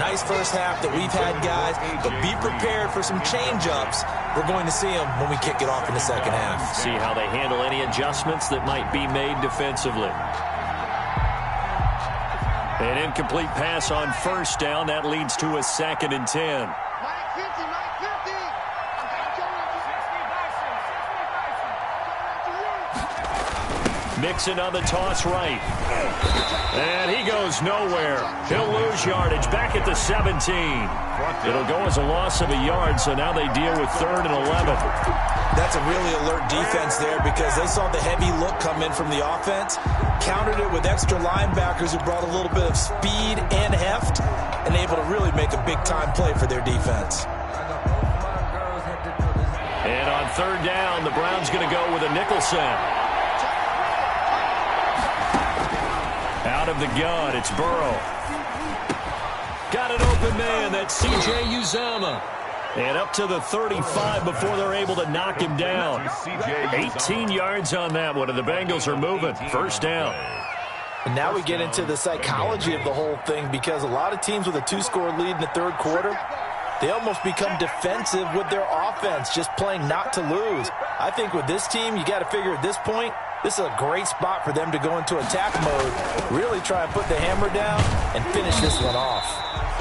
Nice first half that we've had, guys, but be prepared for some change-ups. We're going to see them when we kick it off in the second half. See how they handle any adjustments that might be made defensively. An incomplete pass on first down. That leads to a 2nd and 10. Mixon on the toss right. And he goes nowhere. He'll lose yardage back at the 17. It'll go as a loss of a yard, so now they deal with 3rd and 11. That's a really alert defense there because they saw the heavy look come in from the offense, countered it with extra linebackers who brought a little bit of speed and heft, and able to really make a big-time play for their defense. And on 3rd down, the Browns going to go with a nickel set. Out of the gun, it's Burrow. Got an open man, that's C.J. Uzomah. And up to the 35 before they're able to knock him down. 18 yards on that one, and the Bengals are moving. First down. And now we get into the psychology of the whole thing because a lot of teams with a 2-score lead in the 3rd quarter, they almost become defensive with their offense, just playing not to lose. I think with this team, you got to figure at this point, This is a great spot for them to go into attack mode, really try and put the hammer down and finish this one off.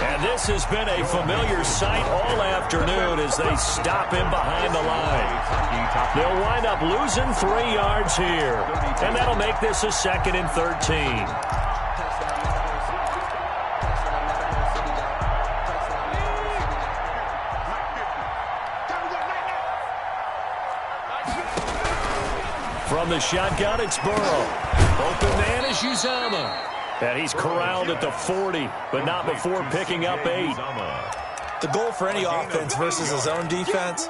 And this has been a familiar sight all afternoon as they stop him behind the line. They'll wind up losing 3 yards here, and that'll make this a 2nd and 13. From the shotgun, it's Burrow. Open man is Uzomah. And he's corralled at the 40, but not before picking up 8. The goal for any offense versus his own defense,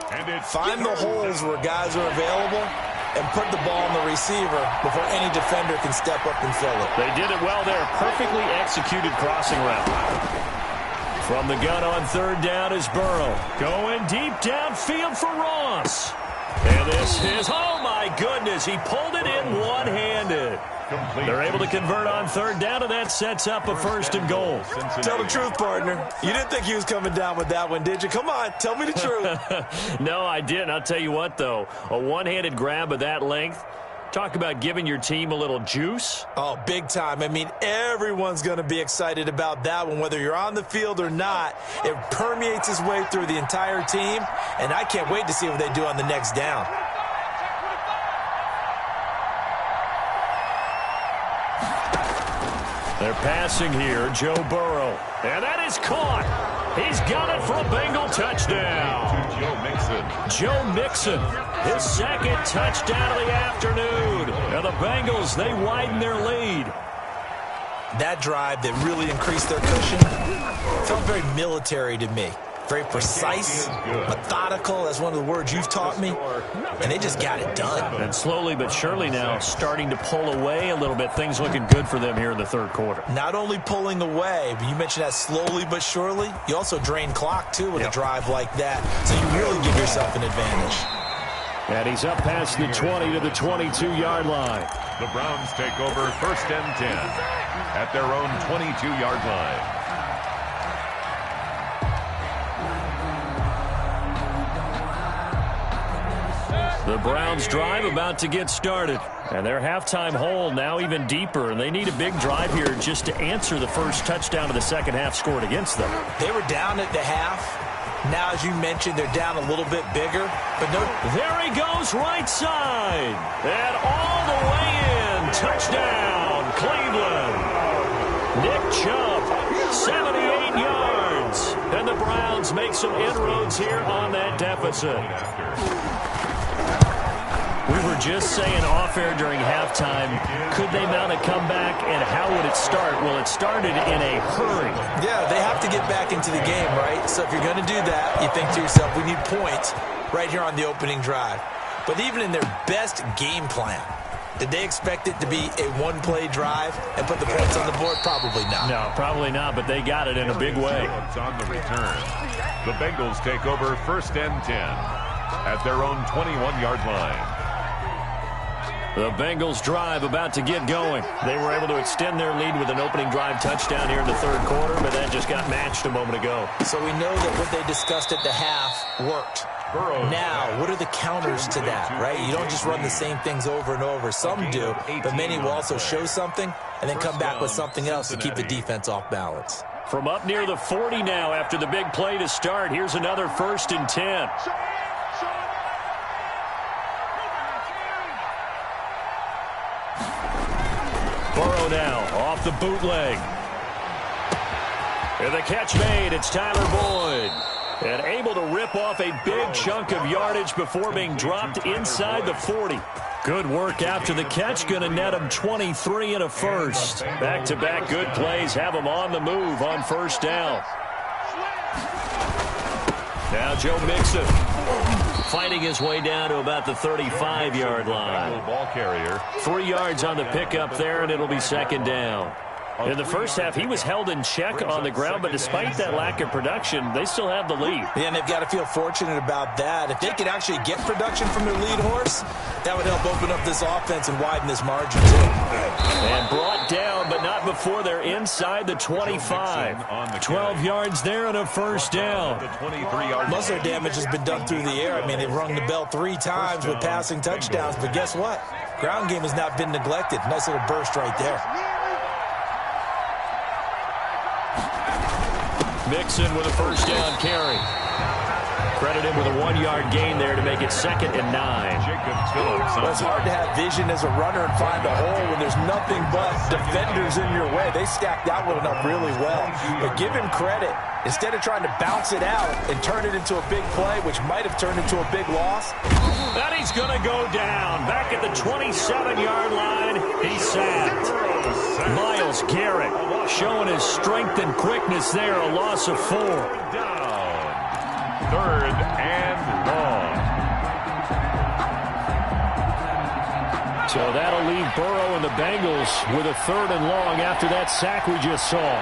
find the holes where guys are available and put the ball on the receiver before any defender can step up and fill it. They did it well there. Perfectly executed crossing route. From the gun on 3rd down is Burrow. Going deep downfield for Ross. And this is, oh my goodness, he pulled it in one-handed. They're able to convert on 3rd down, and that sets up a 1st and goal. Tell the truth, partner. You didn't think he was coming down with that one, did you? Come on, tell me the truth. No, I didn't. I'll tell you what, though. A one-handed grab of that length. Talk about giving your team a little juice. Oh, big time. I mean, everyone's going to be excited about that one, whether you're on the field or not. It permeates its way through the entire team, and I can't wait to see what they do on the next down. They're passing here, Joe Burrow. And that is caught. He's got it for a Bengal touchdown. Joe Mixon, his 2nd touchdown of the afternoon. And the Bengals, they widen their lead. That drive that really increased their cushion felt very military to me. Very precise, methodical, that's one of the words you've taught me, and they just got it done. And slowly but surely now starting to pull away a little bit. Things looking good for them here in the 3rd quarter. Not only pulling away, but you mentioned that slowly but surely, you also drain clock, too, with a drive like that, so you really give yourself an advantage. And he's up past the 20 to the 22-yard line. The Browns take over 1st and 10 at their own 22-yard line. The Browns drive about to get started. And their halftime hole now even deeper. And they need a big drive here just to answer the first touchdown of the second half scored against them. They were down at the half. Now, as you mentioned, they're down a little bit bigger. But no. There he goes right side. And all the way in. Touchdown, Cleveland. Nick Chubb, 78 yards. And the Browns make some inroads here on that deficit. We were just saying off-air during halftime, could they mount a comeback, and how would it start? Well, it started in a hurry. Yeah, they have to get back into the game, right? So if you're going to do that, you think to yourself, we need points right here on the opening drive. But even in their best game plan, did they expect it to be a one-play drive and put the points on the board? Probably not. No, probably not, but they got it in a big way. On the return, the Bengals take over 1st and 10 at their own 21-yard line. The Bengals drive about to get going. They were able to extend their lead with an opening drive touchdown here in the 3rd quarter, but that just got matched a moment ago. So we know that what they discussed at the half worked. Now, what are the counters to that, right? You don't just run the same things over and over. Some do, but many will also show something and then come back with something else to keep the defense off balance. From up near the 40 now after the big play to start, here's another 1st and 10. Burrow now off the bootleg. And the catch made. It's Tyler Boyd. And able to rip off a big chunk of yardage before being dropped inside the 40. Good work after the catch. Going to net him 23 and a first. Back-to-back good plays have him on the move on 1st down. Now Joe Mixon fighting his way down to about the 35-yard line. Ball carrier. 3 yards on the pickup there, and it'll be 2nd down. In the first half, he was held in check on the ground, but despite that lack of production, they still have the lead. Yeah, and they've got to feel fortunate about that. If they could actually get production from their lead horse, that would help open up this offense and widen this margin, too. And brought down, but not before they're inside the 25. 12 yards there and a 1st down. Most of their damage has been done through the air. I mean, they've rung the bell 3 times with passing touchdowns, but guess what? Ground game has not been neglected. Nice little burst right there. Mixon with a first down carry. Credit him with a 1-yard gain there to make it 2nd and 9. Well, it's hard to have vision as a runner and find a hole when there's nothing but defenders in your way. They stacked that one up really well. But give him credit. Instead of trying to bounce it out and turn it into a big play, which might have turned into a big loss. And he's going to go down. Back at the 27-yard line, he's sacked. Myles Garrett showing his strength and quickness there, a loss of 4. Down. 3rd and long. So that'll leave Burrow and the Bengals with a 3rd and long after that sack we just saw.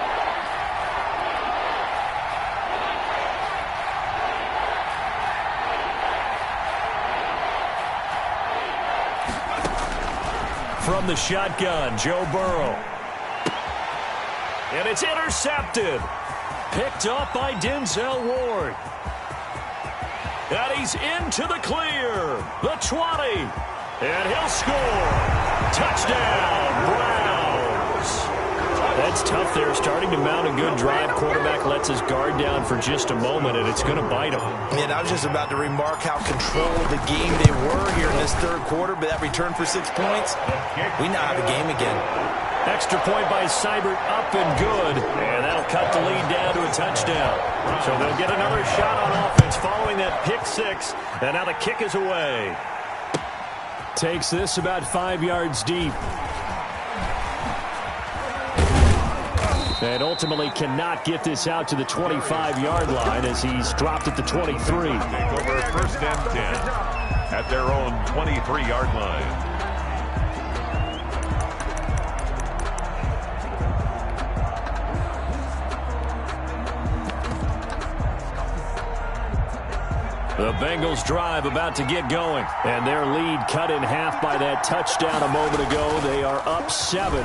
From the shotgun, Joe Burrow. And it's intercepted. Picked up by Denzel Ward. And he's into the clear. The 20. And he'll score. Touchdown, Browns. That's tough there. Starting to mount a good drive. Quarterback lets his guard down for just a moment, and it's going to bite him. And I was just about to remark how controlled the game they were here in this 3rd quarter, but that return for 6 points, we now have a game again. Extra point by Seibert, up and good. And that'll cut the lead down to a touchdown. So they'll get another shot on offense following that pick 6. And now the kick is away. Takes this about 5 yards deep. And ultimately cannot get this out to the 25-yard line as he's dropped at the 23. Take over 1st and 10 at their own 23-yard line. The Bengals drive about to get going. And their lead cut in half by that touchdown a moment ago. They are up 7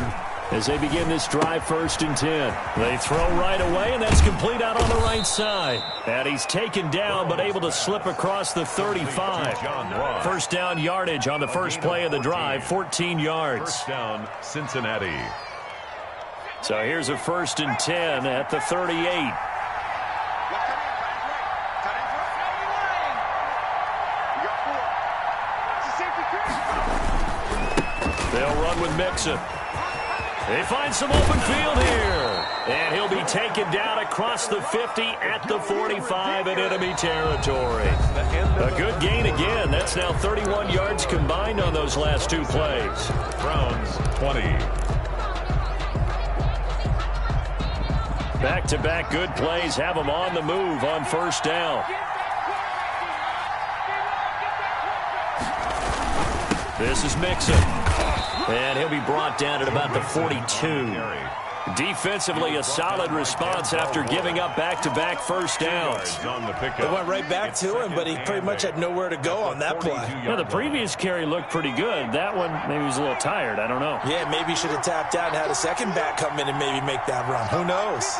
as they begin this drive 1st and 10. They throw right away, and that's complete out on the right side. And he's taken down but able to slip across the 35. First down yardage on the first play of the drive, 14 yards. First down, Cincinnati. So here's a 1st and 10 at the 38. They'll run with Mixon. They find some open field here. And he'll be taken down across the 50 at the 45 in enemy territory. A good gain again. That's now 31 yards combined on those last 2 plays. Browns 20. Back-to-back good plays have them on the move on first down. This is Mixon. And he'll be brought down at about the 42. Defensively, a solid response after giving up back-to-back first downs. They went right back to him, but he pretty much had nowhere to go on that play. Yeah, the previous carry looked pretty good. That one, maybe he was a little tired. I don't know. Yeah, maybe he should have tapped out and had a second back come in and maybe make that run. Who knows?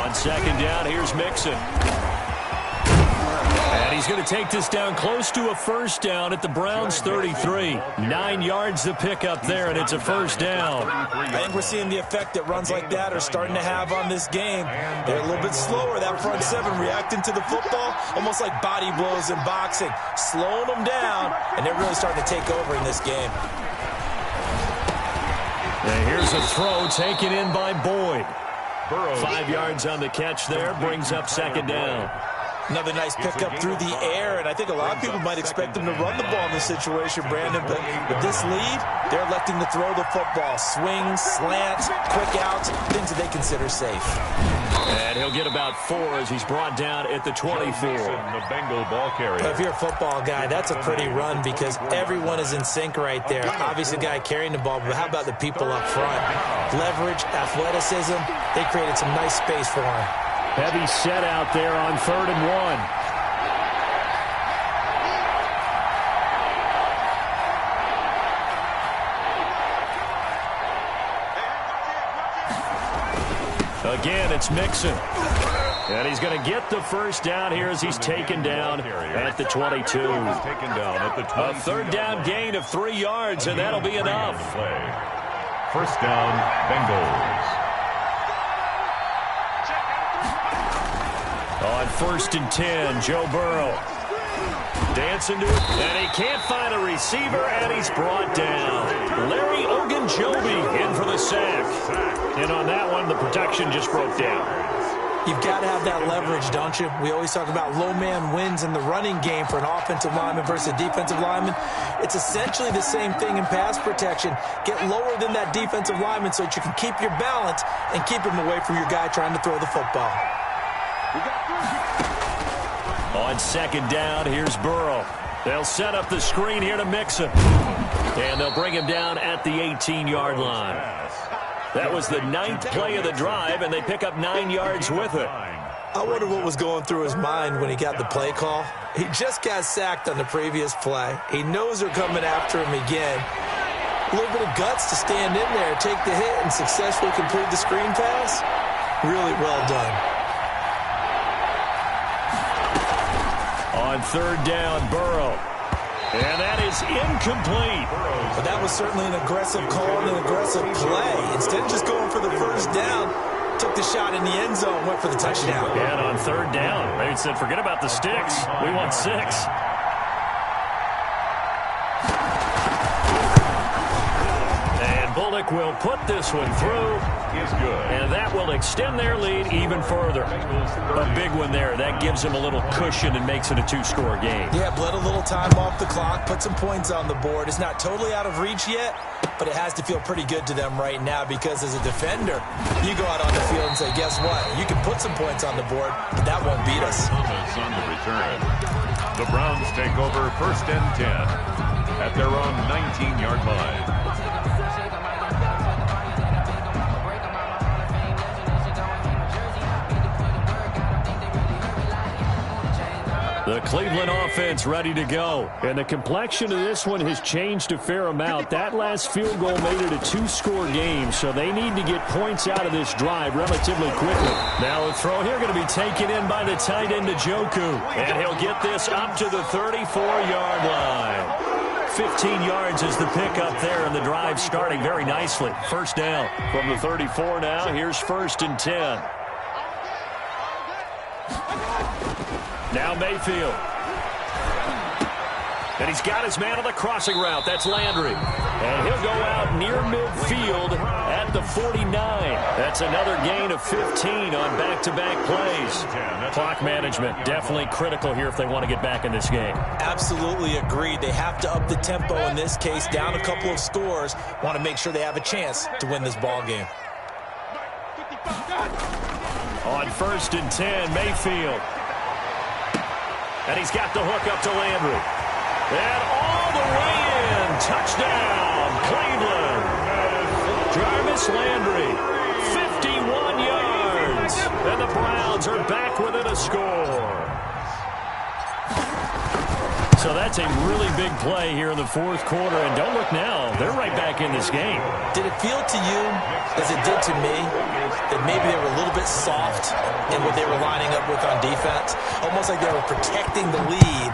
On second down, here's Mixon. And he's going to take this down close to a first down at the Browns' 33. 9 yards to pick up there, and it's a first down. I think we're seeing the effect that runs like that are starting to have on this game. They're a little bit slower, that front seven, reacting to the football, almost like body blows in boxing, slowing them down, and they're really starting to take over in this game. And here's a throw taken in by Boyd. 5 yards on the catch there, brings up second down. Another nice pickup through the air, and I think a lot of people might expect them to run the ball in this situation, Brandon, but with this lead, they're electing to throw the football. Swings, slants, quick outs, things that they consider safe. And he'll get about 4 as he's brought down at the 24. The Bengal ball carrier. If you're a football guy, that's a pretty run because everyone is in sync right there. Obviously, the guy carrying the ball, but how about the people up front? Leverage, athleticism, they created some nice space for him. Heavy set out there on 3rd and 1. Again, it's Mixon. And he's going to get the first down here as he's taken down at the 22. A third down gain of 3 yards, and that'll be enough. First down, Bengals. On 1st and 10, Joe Burrow. Dancing to it, and he can't find a receiver, and he's brought down. Larry Ogunjobi in for the sack. And on that one, the protection just broke down. You've got to have that leverage, don't you? We always talk about low man wins in the running game for an offensive lineman versus a defensive lineman. It's essentially the same thing in pass protection. Get lower than that defensive lineman so that you can keep your balance and keep him away from your guy trying to throw the football. On second down, here's Burrow. They'll set up the screen here to Mixon. And they'll bring him down at the 18-yard line. That was the 9th play of the drive, and they pick up 9 yards with it. I wonder what was going through his mind when he got the play call. He just got sacked on the previous play. He knows they're coming after him again. A little bit of guts to stand in there, take the hit, and successfully complete the screen pass. Really well done. On third down, Burrow. And that is incomplete. But that was certainly an aggressive call and an aggressive play. Instead of just going for the first down, took the shot in the end zone, went for the touchdown. And on third down, they said, forget about the sticks. We want 6. And Bullock will put this one through. Is good. And that will extend their lead even further. A big one there. That gives them a little cushion and makes it a 2-score game. Yeah, bled a little time off the clock, put some points on the board. It's not totally out of reach yet, but it has to feel pretty good to them right now because as a defender, you go out on the field and say, guess what? You can put some points on the board, but that won't beat us. Thomas on the return. The Browns take over 1st and 10 at their own 19-yard line. The Cleveland offense ready to go. And the complexion of this one has changed a fair amount. That last field goal made it a 2-score game, so they need to get points out of this drive relatively quickly. Now a throw here going to be taken in by the tight end Njoku. And he'll get this up to the 34-yard line. 15 yards is the pickup there, and the drive starting very nicely. First down from the 34 now. Here's 1st and 10. Now Mayfield. And he's got his man on the crossing route. That's Landry. And he'll go out near midfield at the 49. That's another gain of 15 on back-to-back plays. Clock management definitely critical here if they want to get back in this game. Absolutely agreed. They have to up the tempo in this case, down a couple of scores. Want to make sure they have a chance to win this ball game. On 1st and 10, Mayfield. And he's got the hook up to Landry. And all the way in. Touchdown, Cleveland. Jarvis Landry, 51 yards. And the Browns are back within a score. So that's a really big play here in the fourth quarter. And don't look now, they're right back in this game. Did it feel to you, as it did to me, that maybe they were a little bit soft in what they were lining up with on defense? Almost like they were protecting the lead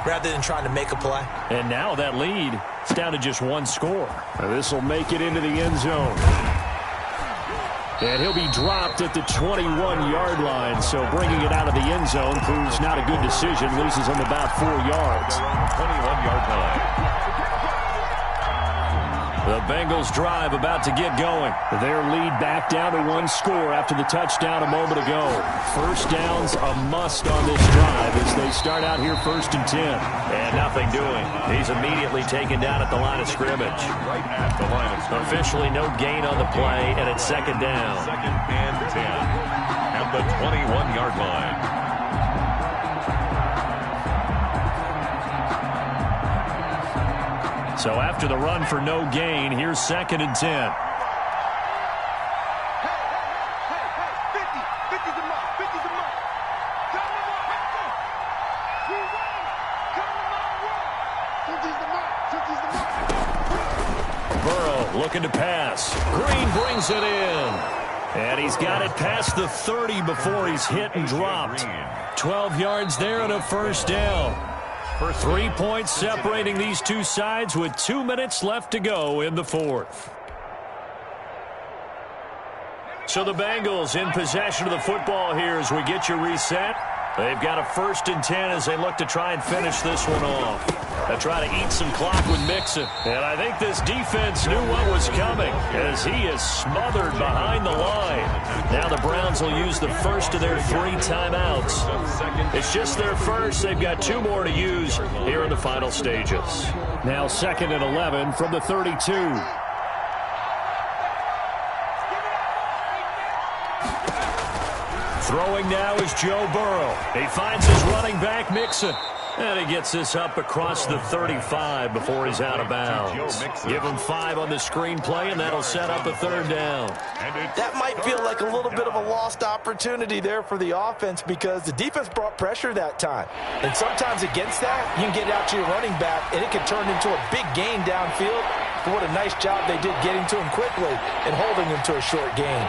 rather than trying to make a play. And now that lead is down to just 1 score. This will make it into the end zone. And he'll be dropped at the 21-yard line, so bringing it out of the end zone proves not a good decision. Loses him about 4 yards. 21-yard line. The Bengals drive about to get going. Their lead back down to 1 score after the touchdown a moment ago. First down's a must on this drive as they start out here 1st and 10. And nothing doing. He's immediately taken down at the line of scrimmage. Right at the line of scrimmage. Officially no gain on the play, and it's 2nd down. 2nd and 10 at the 21-yard line. So after the run for no gain, here's 2nd and 10. Hey, 50's the mark, 50's the mark. Come on, 50's the mark. Burrow looking to pass. Green brings it in. And he's got it past the 30 before he's hit and dropped. 12 yards there and a first down. 3 points separating these two sides with 2 minutes left to go in the fourth. So the Bengals in possession of the football here as we get you reset. They've got a 1st and 10 as they look to try and finish this one off. They try to eat some clock with Mixon. And I think this defense knew what was coming as he is smothered behind the line. Now the Browns will use the first of their 3 timeouts. It's just their first. They've got 2 more to use here in the final stages. Now 2nd and 11 from the 32. Throwing now is Joe Burrow. He finds his running back, Mixon. And he gets this up across the 35 before he's out of bounds. Give him 5 on the screenplay, and that'll set up a 3rd down. That might feel like a little bit of a lost opportunity there for the offense because the defense brought pressure that time. And sometimes against that, you can get out to your running back, and it can turn into a big gain downfield. But what a nice job they did getting to him quickly and holding him to a short gain.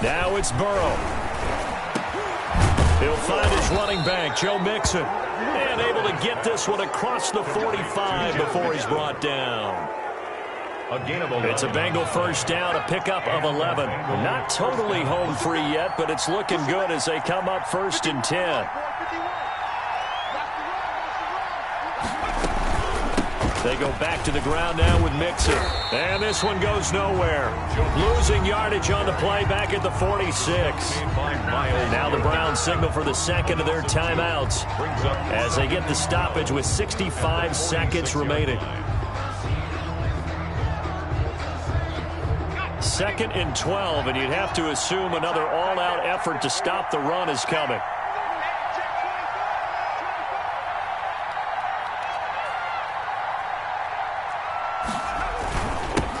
Now it's Burrow. He'll find his running back, Joe Mixon. And able to get this one across the 45 before he's brought down. It's a Bengal first down, a pickup of 11. Not totally home free yet, but it's looking good as they come up 1st and 10. They go back to the ground now with Mixon. And this one goes nowhere. Losing yardage on the play back at the 46. Now the Browns signal for the 2nd of their timeouts as they get the stoppage with 65 seconds remaining. 2nd and 12, and you'd have to assume another all-out effort to stop the run is coming.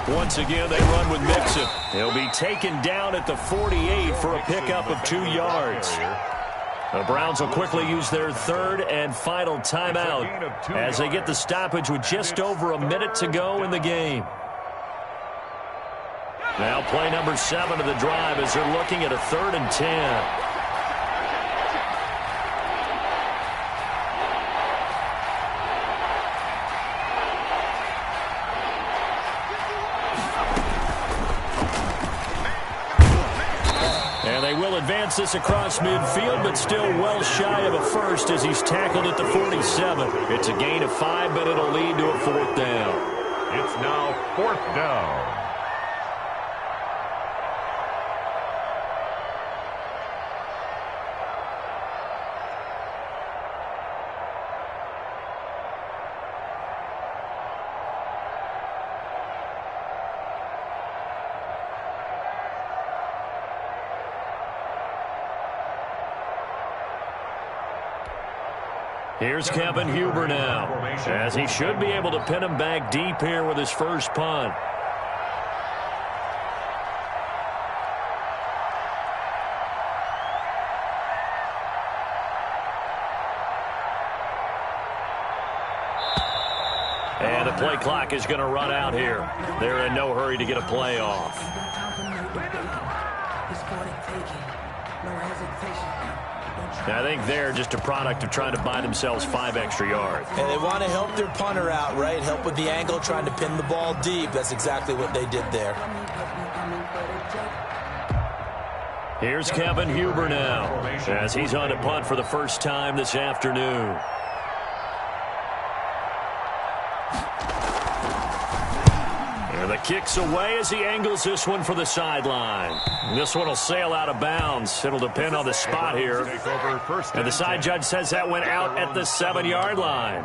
Once again, they run with Mixon. He'll be taken down at the 48 for a pickup of 2 yards. The Browns will quickly use their 3rd and final timeout as they get the stoppage with just over a minute to go in the game. Now play number 7 of the drive as they're looking at a 3rd and 10. Advance this across midfield, but still well shy of a first as he's tackled at the 47. It's a gain of 5, but it'll lead to a 4th down. It's now 4th down. Here's Kevin Huber now, as he should be able to pin him back deep here with his first punt. And the play clock is going to run out here. They're in no hurry to get a play off. I think they're just a product of trying to buy themselves 5 extra yards. And they want to help their punter out, right? Help with the angle, trying to pin the ball deep. That's exactly what they did there. Here's Kevin Huber now, as he's on to punt for the first time this afternoon. And the kick's away as he angles this one for the sideline. This one will sail out of bounds. It'll depend on the spot here. And the side judge says that went out at the 7-yard line.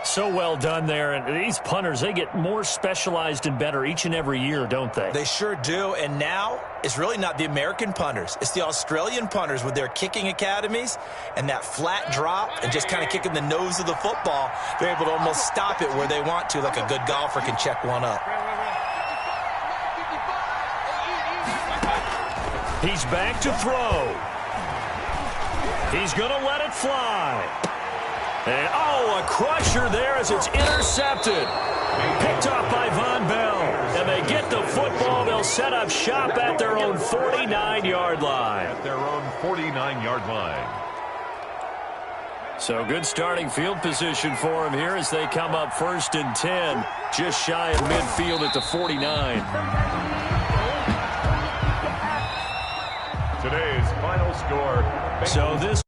So well done there. And these punters, they get more specialized and better each and every year, don't they? They sure do. And now it's really not the American punters. It's the Australian punters with their kicking academies and that flat drop and just kind of kicking the nose of the football. They're able to almost stop it where they want to, like a good golfer can check one up. He's back to throw. He's going to let it fly. And, oh, a crusher there as it's intercepted. Picked off by Von Bell. And they get the football. They'll set up shop at their own 49-yard line. At their own 49-yard line. So good starting field position for them here as they come up 1st and 10. Just shy of midfield at the 49. Today's final score. So this